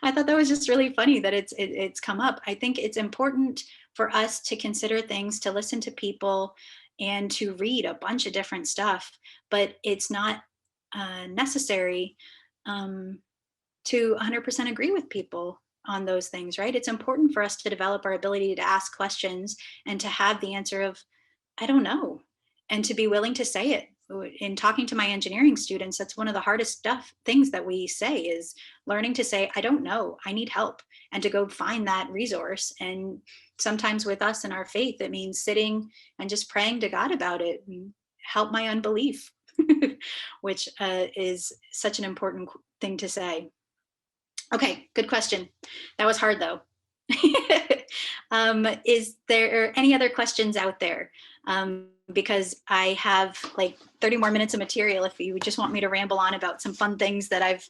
I thought that was just really funny that it's come up. I think it's important for us to consider things, to listen to people, and to read a bunch of different stuff, but it's not necessary to 100% agree with people on those things, right? It's important for us to develop our ability to ask questions and to have the answer of, I don't know, and to be willing to say it. In talking to my engineering students, that's one of the hardest things that we say, is learning to say, I don't know, I need help, and to go find that resource. And sometimes with us and our faith, it means sitting and just praying to God about it, and help my unbelief. which is such an important thing to say. Okay, good question. That was hard though. Is there any other questions out there? Because I have like 30 more minutes of material if you just want me to ramble on about some fun things that I've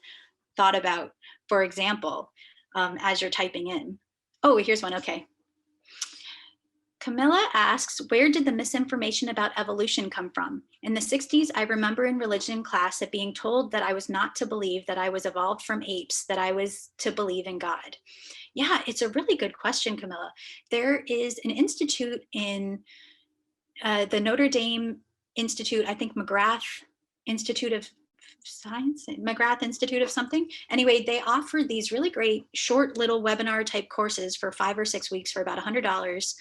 thought about, for example, as you're typing in. Oh, here's one, okay. Camilla asks, where did the misinformation about evolution come from? In the 60s, I remember in religion class it being told that I was not to believe that I was evolved from apes, that I was to believe in God. Yeah, it's a really good question, Camilla. There is an institute in the Notre Dame Institute, I think McGrath Institute of Science, McGrath Institute of something. Anyway, they offer these really great short little webinar type courses for 5 or 6 weeks for about $100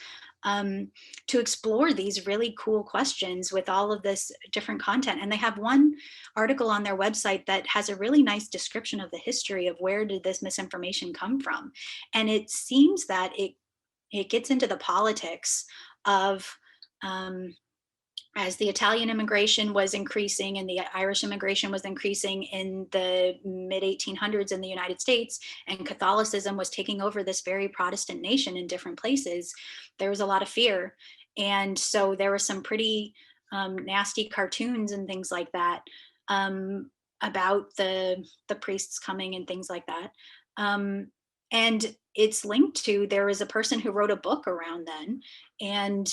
to explore these really cool questions with all of this different content. And they have one article on their website that has a really nice description of the history of where did this misinformation come from. And it seems that it gets into the politics of as the Italian immigration was increasing and the Irish immigration was increasing in the mid 1800s in the United States, and Catholicism was taking over this very Protestant nation in different places, there was a lot of fear. And so there were some pretty nasty cartoons and things like that about the priests coming and things like that. And it's linked to, there was a person who wrote a book around then, and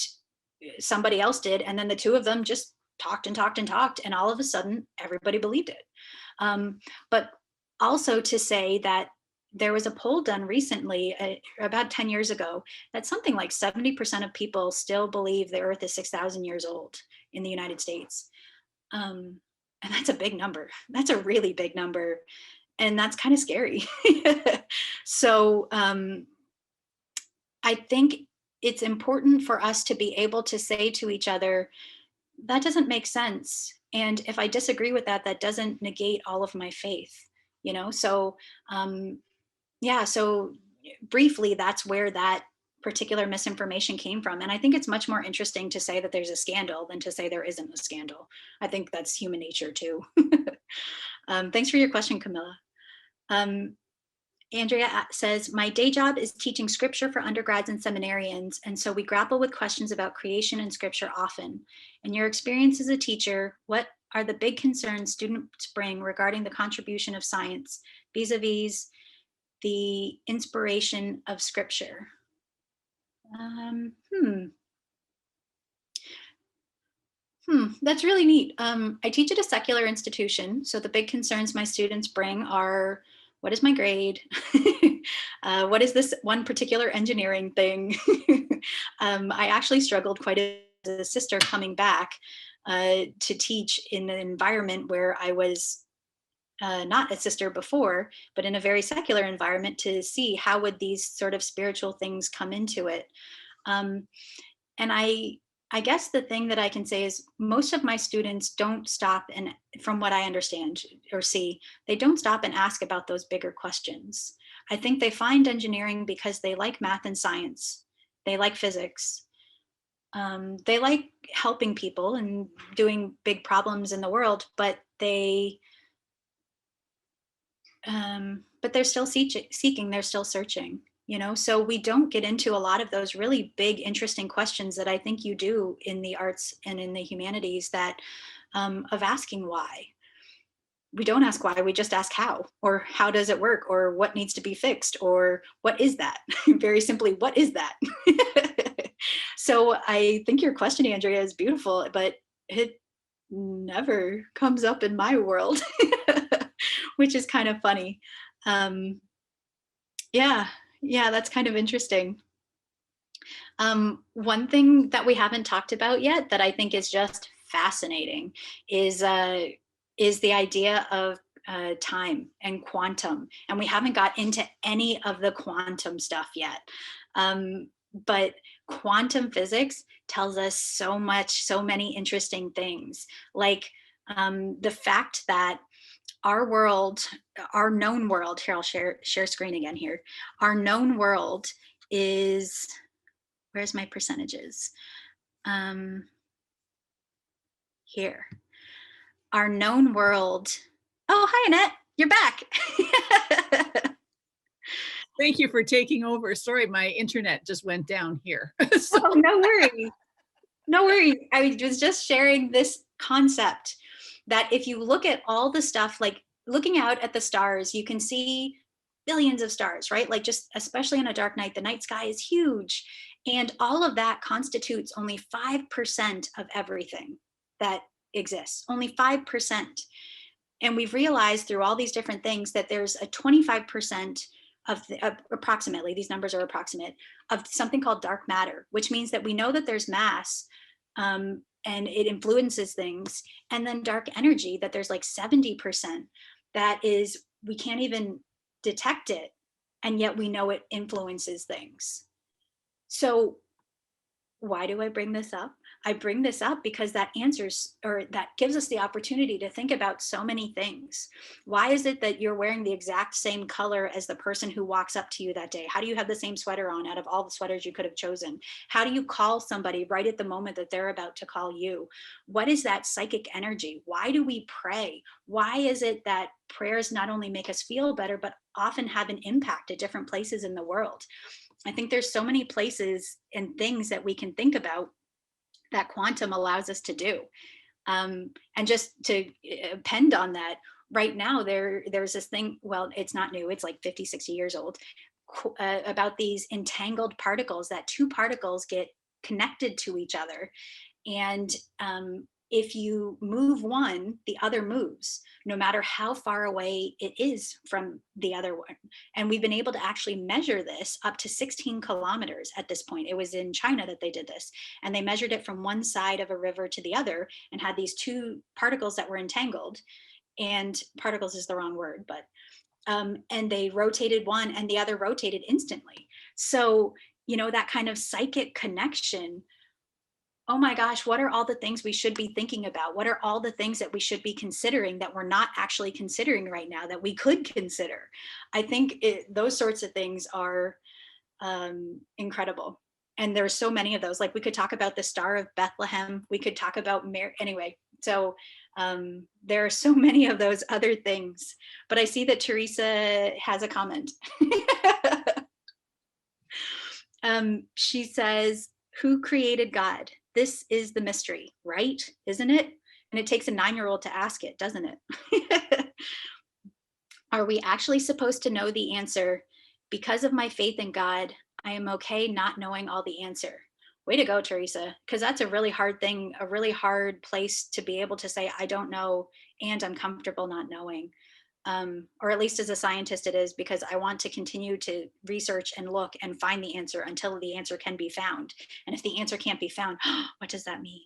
somebody else did, and then the two of them just talked and talked and talked, and all of a sudden everybody believed it. But also to say that there was a poll done recently, about 10 years ago, that something like 70% of people still believe the earth is 6,000 years old in the United States. And that's a big number. That's a really big number. And that's kind of scary. So I think it's important for us to be able to say to each other, that doesn't make sense. And if I disagree with that, that doesn't negate all of my faith, you know? So, yeah, so briefly, that's where that particular misinformation came from. And I think it's much more interesting to say that there's a scandal than to say there isn't a scandal. I think that's human nature too. Thanks for your question, Camilla. Andrea says, my day job is teaching scripture for undergrads and seminarians, and so we grapple with questions about creation and scripture often. In your experience as a teacher, what are the big concerns students bring regarding the contribution of science vis-a-vis the inspiration of scripture? That's really neat. I teach at a secular institution, so the big concerns my students bring are, what is my grade? What is this one particular engineering thing? I actually struggled quite as a sister coming back to teach in an environment where I was not a sister before, but in a very secular environment, to see how would these sort of spiritual things come into it. And I guess the thing that I can say is most of my students don't stop, and from what I understand or see, they don't stop and ask about those bigger questions. I think they find engineering because they like math and science. They like physics. They like helping people and doing big problems in the world, but they're still seeking, they're still searching. You know, so we don't get into a lot of those really big, interesting questions that I think you do in the arts and in the humanities, that of asking why. We don't ask why, we just ask how, or how does it work, or what needs to be fixed, or what is that? Very simply, what is that? So I think your question, Andrea, is beautiful, but it never comes up in my world, which is kind of funny. Yeah, that's kind of interesting. One thing that we haven't talked about yet that I think is just fascinating is the idea of time and quantum. And we haven't got into any of the quantum stuff yet. But quantum physics tells us so much, so many interesting things, like the fact that our world, our known world, here, I'll share screen again here. Our known world is, where's my percentages? Here. our known world. Oh, hi, Annette. You're back. Thank you for taking over. Sorry, my internet just went down here. So, Oh, no worries. No worries. I was just sharing this concept that if you look at all the stuff, like looking out at the stars, you can see billions of stars, right? Like just especially on a dark night, the night sky is huge. And all of that constitutes only 5% of everything that exists, only 5%. And we've realized through all these different things that there's a 25% of approximately, these numbers are approximate, of something called dark matter, which means that we know that there's mass, and it influences things. And then dark energy, that there's like 70% that is, we can't even detect it, and yet we know it influences things. So why do I bring this up? I bring this up because that answers, or that gives us the opportunity to think about so many things. Why is it that you're wearing the exact same color as the person who walks up to you that day? How do you have the same sweater on out of all the sweaters you could have chosen? How do you call somebody right at the moment that they're about to call you? What is that psychic energy? Why do we pray? Why is it that prayers not only make us feel better, but often have an impact at different places in the world? I think there's so many places and things that we can think about that quantum allows us to do. And just to append on that, right now there's this thing, well, it's not new, it's like 50, 60 years old, about these entangled particles, that two particles get connected to each other. And if you move one, the other moves, no matter how far away it is from the other one. And we've been able to actually measure this up to 16 kilometers at this point. It was in China that they did this. And they measured it from one side of a river to the other and had these two particles that were entangled. And particles is the wrong word, but and they rotated one and the other rotated instantly. So, that kind of psychic connection. Oh my gosh, what are all the things we should be thinking about? What are all the things that we should be considering that we're not actually considering right now that we could consider? I think those sorts of things are incredible. And there's so many of those. Like we could talk about the Star of Bethlehem. We could talk about anyway. So there are so many of those other things. But I see that Teresa has a comment. She says, "Who created God? This is the mystery, right? Isn't it?" And it takes a 9-year-old to ask it, doesn't it? Are we actually supposed to know the answer? Because of my faith in God, I am okay not knowing all the answer. Way to go, Teresa, because that's a really hard thing, a really hard place to be able to say, I don't know, and I'm comfortable not knowing. Or at least as a scientist it is, because I want to continue to research and look and find the answer until the answer can be found. And if the answer can't be found, what does that mean?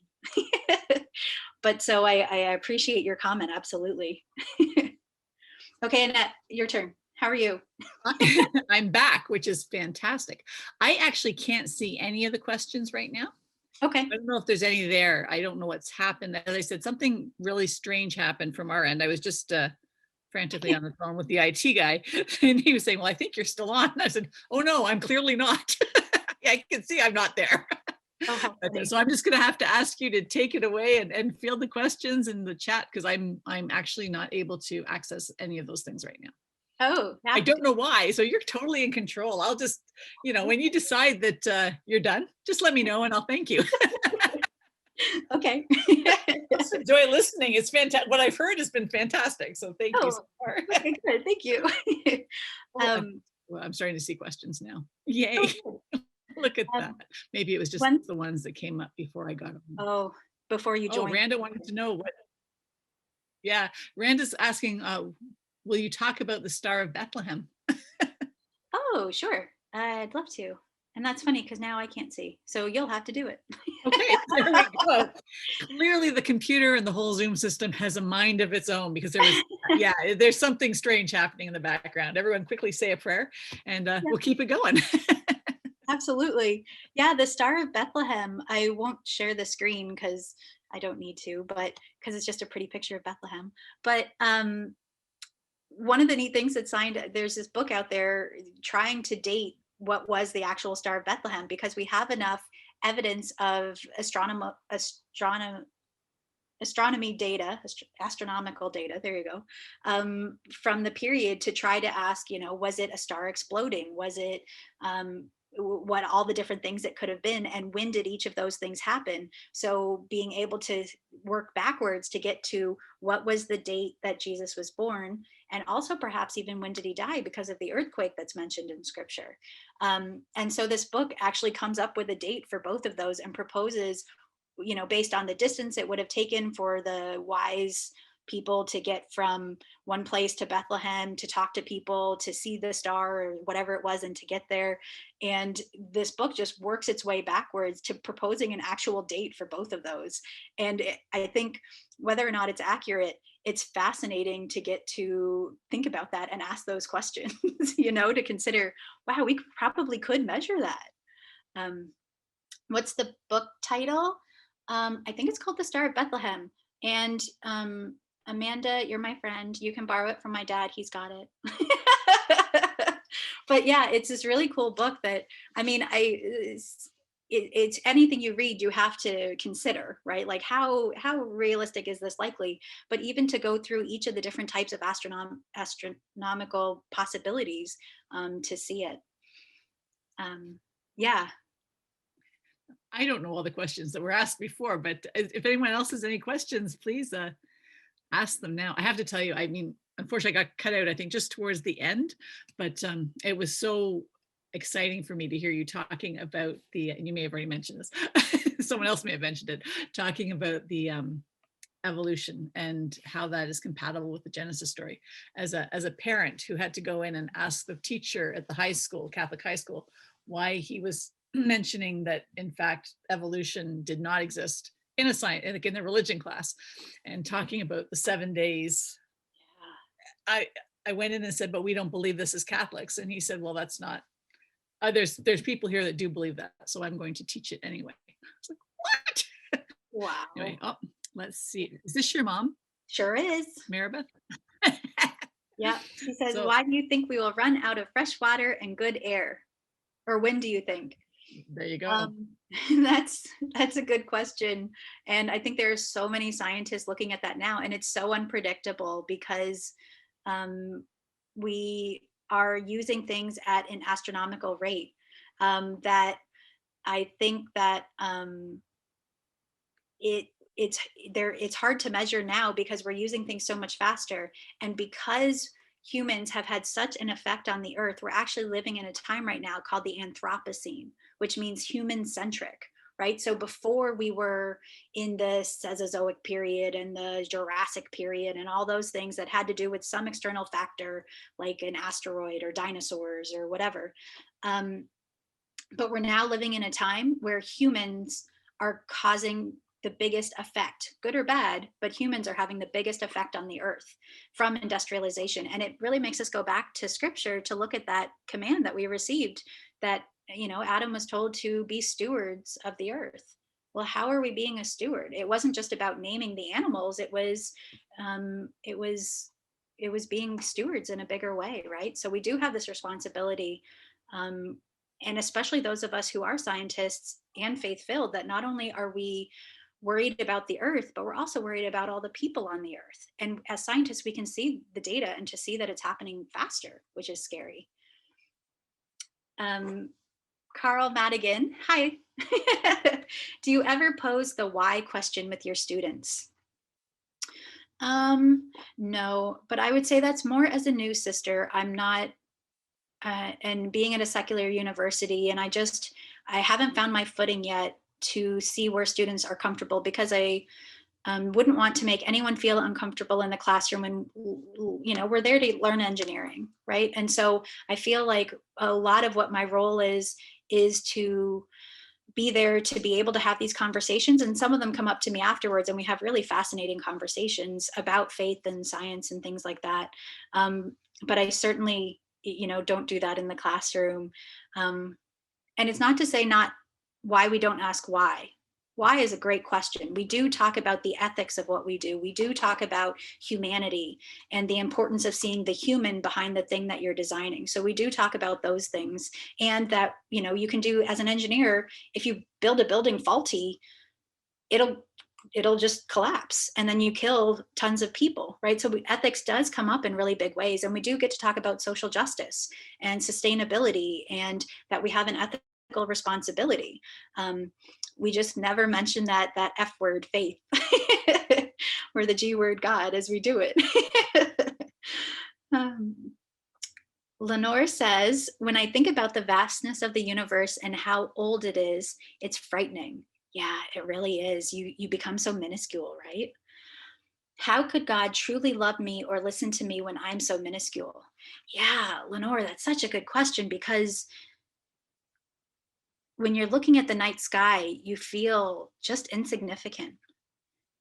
But so I appreciate your comment, absolutely. Okay, Annette, your turn. How are you? I'm back, which is fantastic. I actually can't see any of the questions right now. Okay. I don't know if there's any there. I don't know what's happened. As I said, something really strange happened from our end. I was just frantically on the phone with the IT guy, and he was saying, well, I think you're still on. I said, oh no, I'm clearly not. I can see I'm not there. Oh, so I'm just going to have to ask you to take it away and field the questions in the chat, because I'm actually not able to access any of those things right now. Oh, I don't know why. So you're totally in control. I'll just, when you decide that you're done, just let me know and I'll thank you. Okay. Just enjoy listening. It's fantastic. What I've heard has been fantastic. So thank you so far. Okay, good. Thank you. Well, I'm starting to see questions now. Yay. Look at that. Maybe it was just the ones that came up before I got them. Oh, before you joined. Oh, Randa wanted to know what. Yeah, Randa's asking, will you talk about the Star of Bethlehem? Oh, sure. I'd love to. And that's funny because now I can't see. So you'll have to do it. Okay, there we go. Clearly the computer and the whole Zoom system has a mind of its own, because there was, there's something strange happening in the background. Everyone quickly say a prayer and we'll keep it going. Absolutely. Yeah, the Star of Bethlehem. I won't share the screen because I don't need to, but because it's just a pretty picture of Bethlehem. But one of the neat things that there's this book out there trying to date what was the actual Star of Bethlehem, because we have enough evidence of astronomy data, astronomical data, there you go, from the period to try to ask, was it a star exploding? Was it what all the different things it could have been, and when did each of those things happen? So being able to work backwards to get to what was the date that Jesus was born, and also perhaps even when did he die because of the earthquake that's mentioned in scripture. And so this book actually comes up with a date for both of those and proposes, based on the distance it would have taken for the wise people to get from one place to Bethlehem to talk to people, to see the star or whatever it was, and to get there. And this book just works its way backwards to proposing an actual date for both of those. And I think whether or not it's accurate, it's fascinating to get to think about that and ask those questions, to consider, wow, we probably could measure that. What's the book title? I think it's called The Star of Bethlehem. And Amanda, you're my friend. You can borrow it from my dad. He's got it. But yeah, it's this really cool book that, it's anything you read, you have to consider, right? Like how realistic is this likely? But even to go through each of the different types of astronomical possibilities to see it. Yeah. I don't know all the questions that were asked before, but if anyone else has any questions, please ask them now. I have to tell you, unfortunately, I got cut out, I think, just towards the end, but it was so exciting for me to hear you talking about you may have already mentioned this, someone else may have mentioned it, talking about the evolution and how that is compatible with the Genesis story. As a parent who had to go in and ask the teacher at the high school, Catholic high school, why he was mentioning that in fact evolution did not exist in a science, in the religion class, and talking about the 7 days. I went in and said, but we don't believe this as Catholics. And he said, well, that's not, there's people here that do believe that, so I'm going to teach it anyway. I was like, what? Wow. Anyway, let's see, is this your mom? Sure is. Maribeth? Yeah, she says, why do you think we will run out of fresh water and good air? Or when do you think? There you go. That's a good question. And I think there are so many scientists looking at that now, and it's so unpredictable because we are using things at an astronomical rate that I think that it's hard to measure now because we're using things so much faster. And because humans have had such an effect on the earth, we're actually living in a time right now called the Anthropocene, which means human centric, right? So before we were in the Cenozoic period and the Jurassic period and all those things that had to do with some external factor like an asteroid or dinosaurs or whatever. But we're now living in a time where humans are causing the biggest effect, good or bad, but humans are having the biggest effect on the earth from industrialization. And it really makes us go back to scripture to look at that command that we received, that, Adam was told to be stewards of the earth. Well, how are we being a steward? It wasn't just about naming the animals. It was being stewards in a bigger way, right? So we do have this responsibility, and especially those of us who are scientists and faith-filled, that not only are we worried about the earth, but we're also worried about all the people on the earth. And as scientists, we can see the data and to see that it's happening faster, which is scary. Carl Madigan, hi. Do you ever pose the why question with your students? No, but I would say that's more as a new sister. I'm not, and being at a secular university, and I haven't found my footing yet to see where students are comfortable, because I wouldn't want to make anyone feel uncomfortable in the classroom. And, we're there to learn engineering, right? And so I feel like a lot of what my role is to be there to be able to have these conversations. And some of them come up to me afterwards, and we have really fascinating conversations about faith and science and things like that. But I certainly, don't do that in the classroom. And it's not to say not why we don't ask why. Why is a great question. We do talk about the ethics of what we do. We do talk about humanity and the importance of seeing the human behind the thing that you're designing. So we do talk about those things, and that, you can do as an engineer, if you build a building faulty, it'll it'll just collapse, and then you kill tons of people, right? So ethics does come up in really big ways, and we do get to talk about social justice and sustainability, and that we have an ethical responsibility. We just never mention that F word, faith, or the G word, God, as we do it. Lenore says, when I think about the vastness of the universe and how old it is, it's frightening. Yeah, it really is. You become so minuscule, right? How could God truly love me or listen to me when I'm so minuscule? Yeah, Lenore, that's such a good question, because when you're looking at the night sky, you feel just insignificant.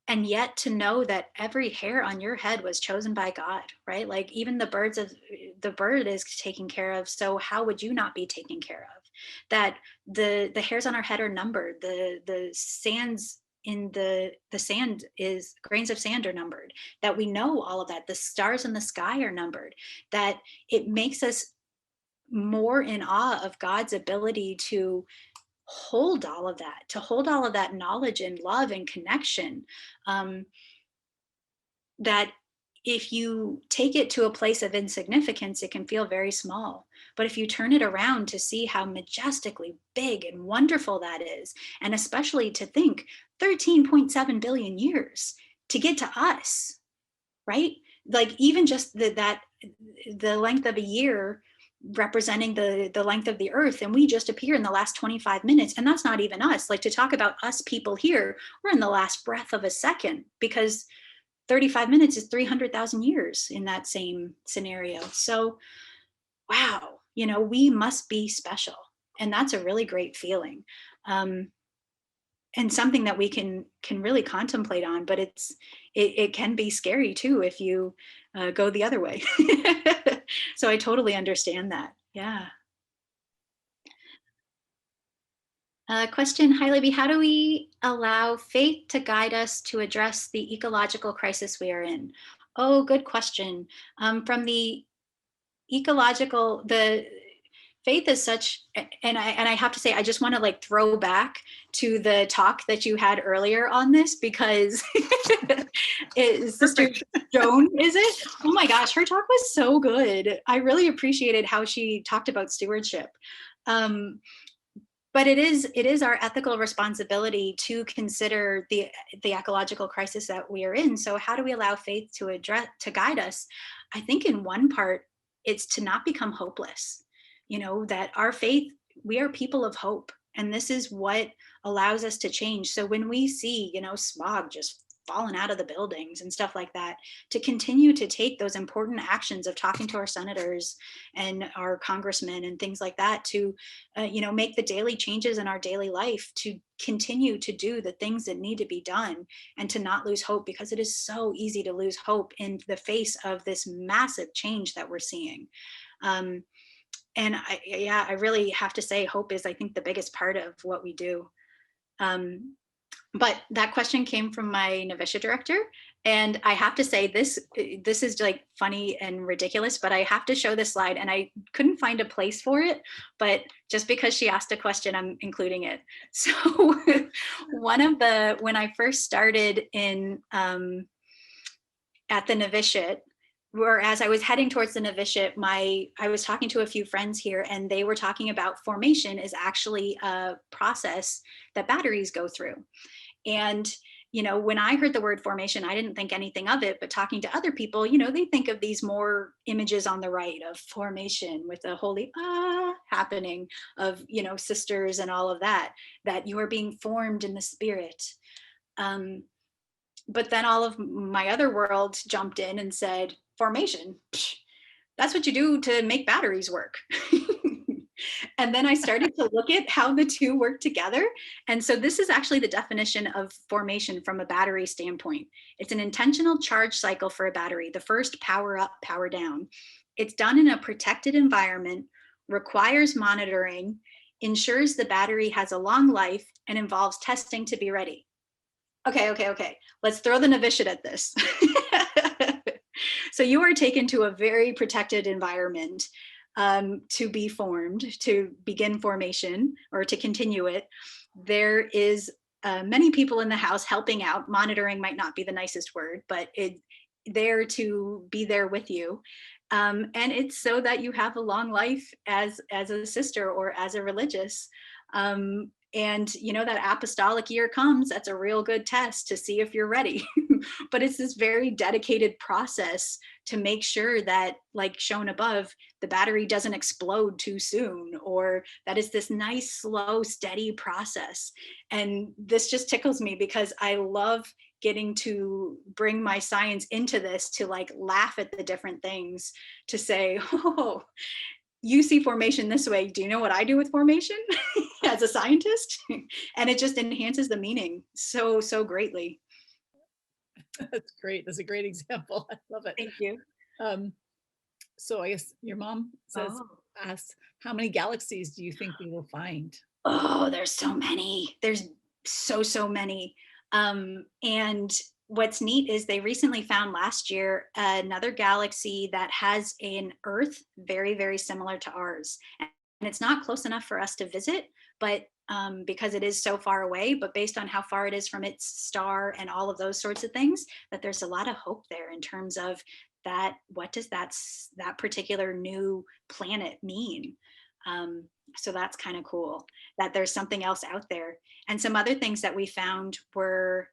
And yet to know that every hair on your head was chosen by God, right? Like even the bird is taken care of. So how would you not be taken care of? That the hairs on our head are numbered. The sands in the sand is grains of sand are numbered. That we know all of that. The stars in the sky are numbered. That it makes us more in awe of God's ability to hold all of that knowledge and love and connection. That if you take it to a place of insignificance, it can feel very small. But if you turn it around to see how majestically big and wonderful that is, and especially to think 13.7 billion years to get to us, right? Like even just the length of a year representing the length of the earth, and we just appear in the last 25 minutes, and that's not even us. Like to talk about us people here, we're in the last breath of a second, because 35 minutes is 300,000 years in that same scenario. So wow, we must be special, and that's a really great feeling, and something that we can really contemplate on. But it can be scary too if you go the other way. So I totally understand that. Yeah. Question, hi Libby, how do we allow faith to guide us to address the ecological crisis we are in? Oh, good question. From the ecological, the faith is such, and I have to say, I just want to like throw back to the talk that you had earlier on this, because Sister Joan, is it? Oh my gosh, her talk was so good. I really appreciated how she talked about stewardship. But it is our ethical responsibility to consider the ecological crisis that we are in. So how do we allow faith to guide us? I think in one part, it's to not become hopeless. That our faith, we are people of hope, and this is what allows us to change. So when we see, smog just falling out of the buildings and stuff like that, to continue to take those important actions of talking to our senators and our congressmen and things like that, to make the daily changes in our daily life, to continue to do the things that need to be done, and to not lose hope, because it is so easy to lose hope in the face of this massive change that we're seeing. And I really have to say, hope is, I think, the biggest part of what we do. But that question came from my novitiate director, and I have to say, this is like funny and ridiculous, but I have to show this slide, and I couldn't find a place for it, but just because she asked a question, I'm including it. So when I first started in at the novitiate, whereas I was heading towards the novitiate, I was talking to a few friends here, and they were talking about formation is actually a process that batteries go through. And, when I heard the word formation, I didn't think anything of it, but talking to other people, they think of these more images on the right of formation with a holy happening of, sisters and all of that you are being formed in the spirit. But then all of my other world jumped in and said, formation, that's what you do to make batteries work. And then I started to look at how the two work together. And so this is actually the definition of formation from a battery standpoint. It's an intentional charge cycle for a battery. The first, power up, power down. It's done in a protected environment, requires monitoring, ensures the battery has a long life, and involves testing to be ready. Okay. Let's throw the novitiate at this. So you are taken to a very protected environment to be formed, to begin formation, or to continue it. There is many people in the house helping out. Monitoring might not be the nicest word, but there to be there with you. And it's so that you have a long life as a sister or as a religious. And that apostolic year comes, that's a real good test to see if you're ready. But it's this very dedicated process to make sure that, like shown above, the battery doesn't explode too soon, or that is this nice, slow, steady process. And this just tickles me because I love getting to bring my science into this, to like laugh at the different things, to say, oh, you see formation this way. Do you know what I do with formation as a scientist? And it just enhances the meaning so, so greatly. That's great. That's a great example. I love it. Thank you. So I guess your mom asks, how many galaxies do you think we will find? Oh, there's so many. There's so many. And what's neat is they recently found last year another galaxy that has an Earth very, very similar to ours. And it's not close enough for us to visit, but because it is so far away, but based on how far it is from its star and all of those sorts of things, that there's a lot of hope there in terms of that. What does that particular new planet mean? So that's kind of cool that there's something else out there. And some other things that we found were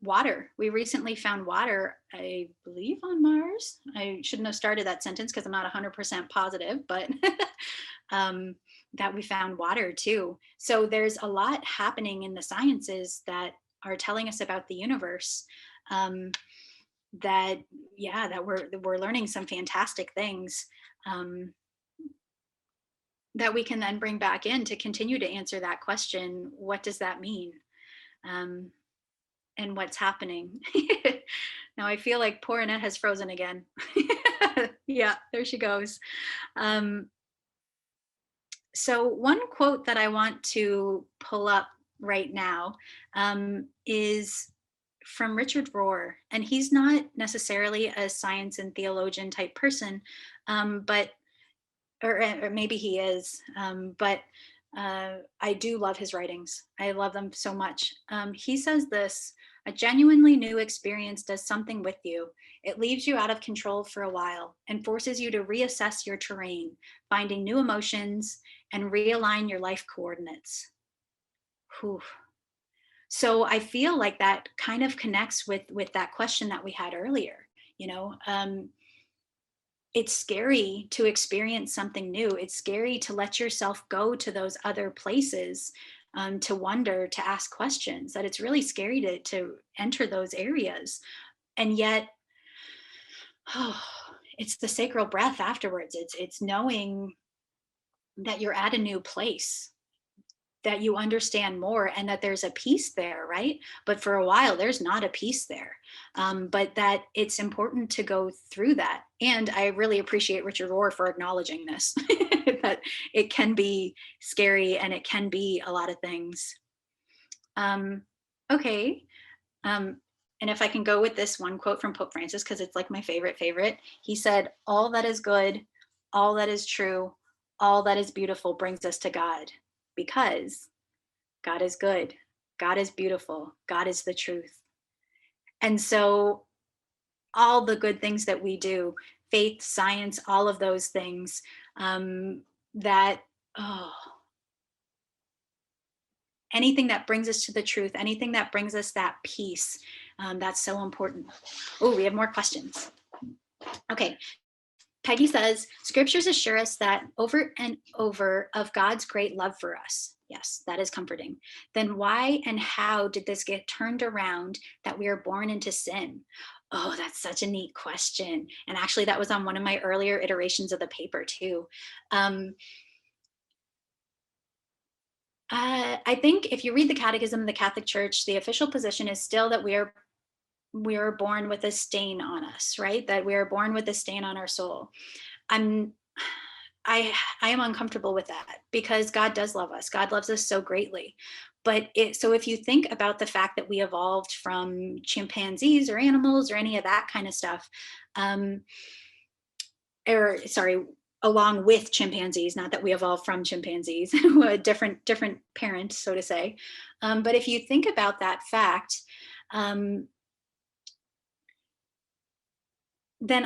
water. We recently found water, I believe, on Mars. I shouldn't have started that sentence because I'm not 100% positive, but that we found water too. So there's a lot happening in the sciences that are telling us about the universe. That we're learning some fantastic things that we can then bring back in to continue to answer that question. What does that mean? And what's happening? Now I feel like poor Annette has frozen again. Yeah, there she goes. So one quote that I want to pull up right now is from Richard Rohr, and he's not necessarily a science and theologian type person, but maybe he is, but I do love his writings. I love them so much. He says this: a genuinely new experience does something with you. It leaves you out of control for a while and forces you to reassess your terrain, finding new emotions and realign your life coordinates. Whew. So I feel like that kind of connects with that question that we had earlier. It's scary to experience something new. It's scary to let yourself go to those other places, to wonder, to ask questions, that it's really scary to enter those areas. And yet, it's the sacral breath afterwards. It's knowing that you're at a new place, that you understand more, and that there's a peace there, right? But for a while, there's not a peace there. But that it's important to go through that. And I really appreciate Richard Rohr for acknowledging this, that it can be scary and it can be a lot of things. Okay. And if I can go with this one quote from Pope Francis, because it's like my favorite. He said, "All that is good, all that is true, all that is beautiful brings us to God. Because God is good, God is beautiful, God is the truth." And so all the good things that we do, faith, science, all of those things, anything that brings us to the truth, anything that brings us that peace, that's so important. Oh, we have more questions. Okay. Peggy says, scriptures assure us that over and over of God's great love for us. Yes, that is comforting. Then why and how did this get turned around that we are born into sin? Oh, that's such a neat question. And actually, that was on one of my earlier iterations of the paper too. I think if you read the Catechism of the Catholic Church, the official position is still that we are born with a stain on us, right? That we are born with a stain on our soul. I am uncomfortable with that, because God does love us. God loves us so greatly. But so if you think about the fact that we evolved from chimpanzees or animals or any of that kind of stuff, along with chimpanzees, not that we evolved from chimpanzees, a different parent, so to say. But if you think about that fact, then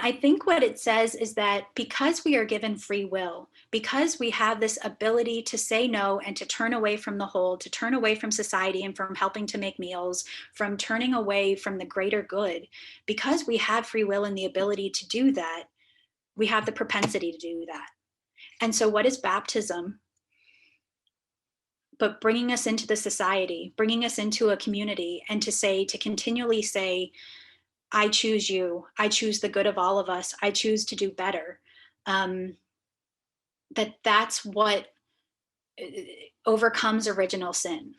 I think what it says is that because we are given free will, because we have this ability to say no and to turn away from the whole, to turn away from society and from helping to make meals, from turning away from the greater good, because we have free will and the ability to do that, we have the propensity to do that. And so what is baptism? But bringing us into the society, bringing us into a community, and to continually say, I choose you, I choose the good of all of us, I choose to do better. That's what overcomes original sin.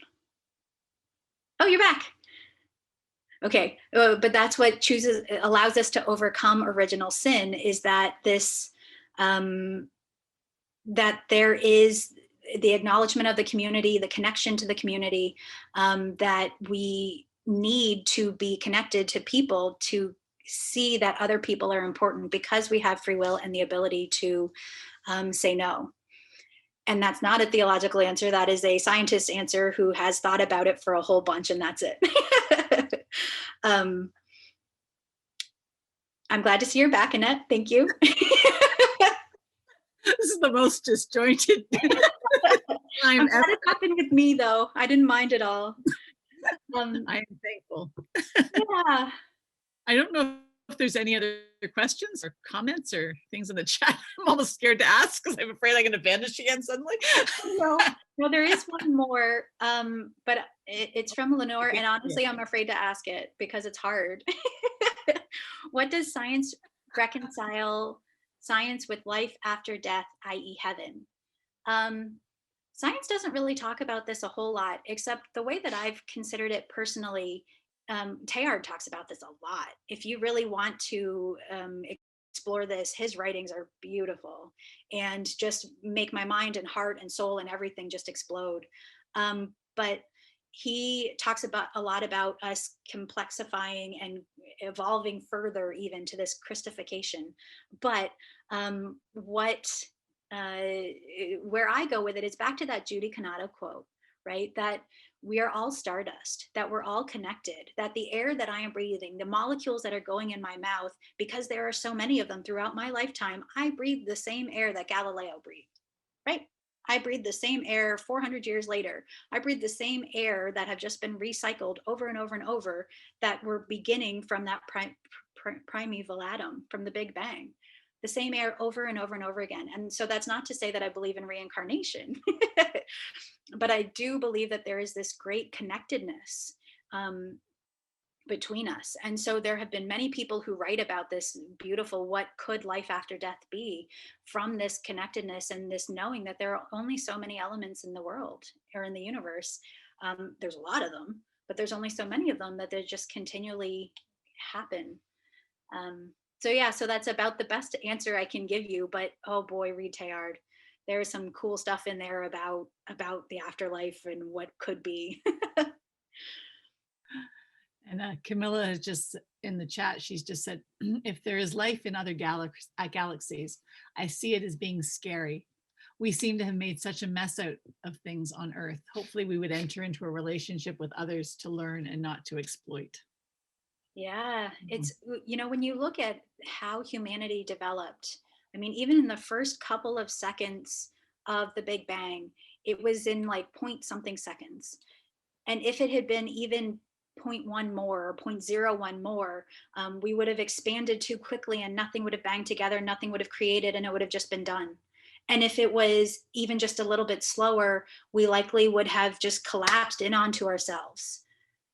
Oh, you're back. Okay, but that's what allows us to overcome original sin, is that this, that there is the acknowledgement of the community, the connection to the community, that we need to be connected to people to see that other people are important, because we have free will and the ability to say no. And that's not a theological answer. That is a scientist answer who has thought about it for a whole bunch, and that's it. I'm glad to see you're back, Annette. Thank you. This is the most disjointed I'm glad it happened with me, though. I didn't mind at all. I am thankful. Yeah. I don't know if there's any other questions or comments or things in the chat. I'm almost scared to ask because I'm afraid I'm going to vanish again suddenly. No, there is one more, but it's from Lenore, and honestly, I'm afraid to ask it because it's hard. What does science reconcile science with life after death, i.e. heaven? Science doesn't really talk about this a whole lot, except the way that I've considered it personally. Teilhard talks about this a lot. If you really want to explore this, his writings are beautiful and just make my mind and heart and soul and everything just explode. But he talks about a lot about us complexifying and evolving further even to this Christification. But where I go with it is back to that Judy Canada quote, right? That we are all stardust, that we're all connected, that the air that I am breathing, the molecules that are going in my mouth, because there are so many of them throughout my lifetime, I breathe the same air that Galileo breathed, right? I breathe the same air 400 years later. I breathe the same air that have just been recycled over and over and over, that were beginning from that primeval atom, from the Big Bang. The same air over and over and over again. And so that's not to say that I believe in reincarnation, but I do believe that there is this great connectedness between us. And so there have been many people who write about this beautiful, what could life after death be, from this connectedness and this knowing that there are only so many elements in the world or in the universe. There's a lot of them, but there's only so many of them that they just continually happen. So yeah, so that's about the best answer I can give you, but oh boy, read Teilhard. There's some cool stuff in there about the afterlife and what could be. And Camilla has just in the chat, she's just said, if there is life in other galaxies, I see it as being scary. We seem to have made such a mess out of things on Earth. Hopefully we would enter into a relationship with others to learn and not to exploit. Yeah, it's, you know, when you look at how humanity developed, I mean, even in the first couple of seconds of the Big Bang, it was in like point something seconds. And if it had been even 0.1 more or 0.01 more, we would have expanded too quickly and nothing would have banged together, nothing would have created, and it would have just been done. And if it was even just a little bit slower, we likely would have just collapsed in onto ourselves.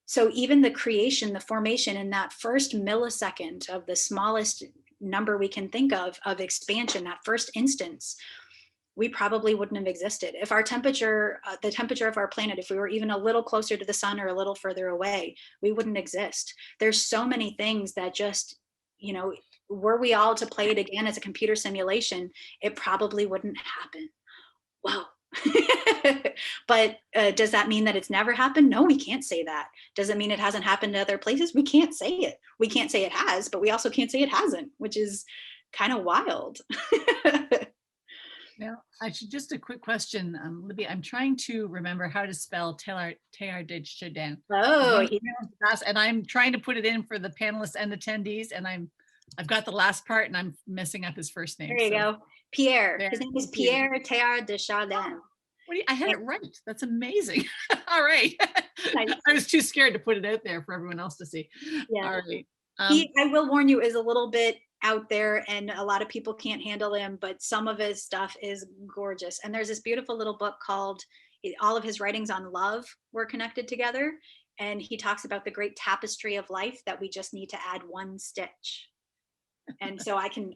So even the creation, the formation in that first millisecond of the smallest number we can think of expansion, that first instance, we probably wouldn't have existed. If our temperature, the temperature of our planet, if we were even a little closer to the sun or a little further away, we wouldn't exist. There's so many things that just, you know, were we all to play it again as a computer simulation, it probably wouldn't happen. Wow. But does that mean that it's never happened? No, we can't say that. Does it mean it hasn't happened in other places? We can't say it. We can't say it has, but we also can't say it hasn't, which is kind of wild. Now, actually, just a quick question, Libby. I'm trying to remember how to spell Teilhard de Chardin. Oh, And I'm trying to put it in for the panelists and attendees, and I've got the last part, and I'm messing up his first name. there you go. Pierre. There, His name is thank you. Pierre Teilhard de Chardin. I had it right. That's amazing. All right. Nice. I was too scared to put it out there for everyone else to see. Yeah. All right. He, I will warn you, is a little bit out there and a lot of people can't handle him, but some of his stuff is gorgeous. And there's this beautiful little book called, all of his writings on love were connected together. And he talks about the great tapestry of life that we just need to add one stitch. And so I can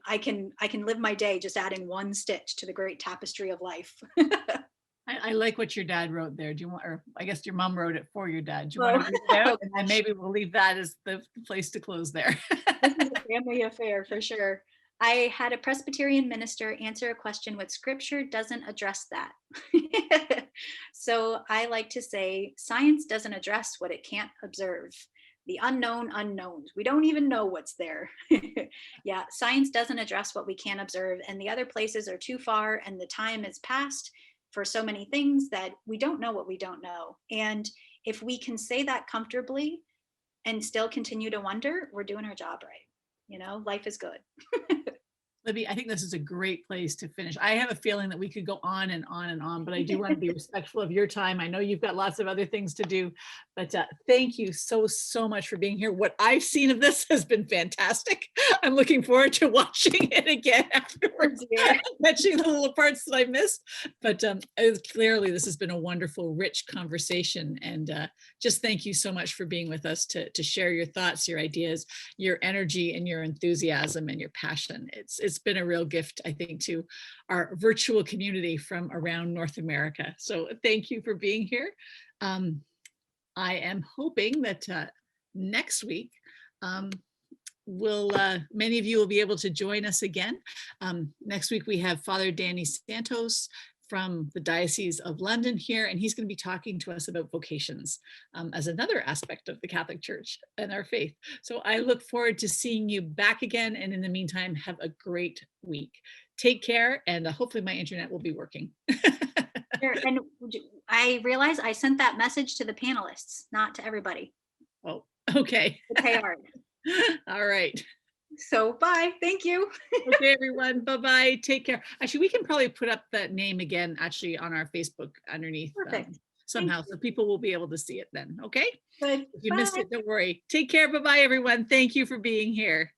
live my day just adding one stitch to the great tapestry of life. I like what your dad wrote there. Do you want, or I guess your mom wrote it for your dad. Do you want to read it out? And then maybe we'll leave that as the place to close there. This is a family affair for sure. I had a Presbyterian minister answer a question with scripture doesn't address that. So I like to say, science doesn't address what it can't observe. The unknown unknowns. We don't even know what's there. Yeah, science doesn't address what we can't observe, and the other places are too far, and the time is past for so many things that we don't know what we don't know. And if we can say that comfortably and still continue to wonder, we're doing our job right. You know, life is good. Libby, I think this is a great place to finish. I have a feeling that we could go on and on and on, but I do want to be respectful of your time. I know you've got lots of other things to do, but thank you so much for being here. What I've seen of this has been fantastic. I'm looking forward to watching it again afterwards, catching the little parts that I missed. But clearly this has been a wonderful, rich conversation. And just thank you so much for being with us to share your thoughts, your ideas, your energy, and your enthusiasm and your passion. It's been a real gift, I think, to our virtual community from around North America. So thank you for being here. I am hoping that next week, many of you will be able to join us again. Next week, we have Father Danny Santos from the Diocese of London here, and he's going to be talking to us about vocations as another aspect of the Catholic Church and our faith. So I look forward to seeing you back again, and in the meantime, have a great week. Take care, and hopefully my internet will be working. Sure. And I realized I sent that message to the panelists, not to everybody. Oh, okay. Teilhard. All right. So bye. Thank you. Okay, everyone. Bye-bye. Take care. Actually, we can probably put up that name again, actually, on our Facebook underneath somehow, so people will be able to see it then. Okay? Good. If you missed it, don't worry. Take care. Bye-bye, everyone. Thank you for being here.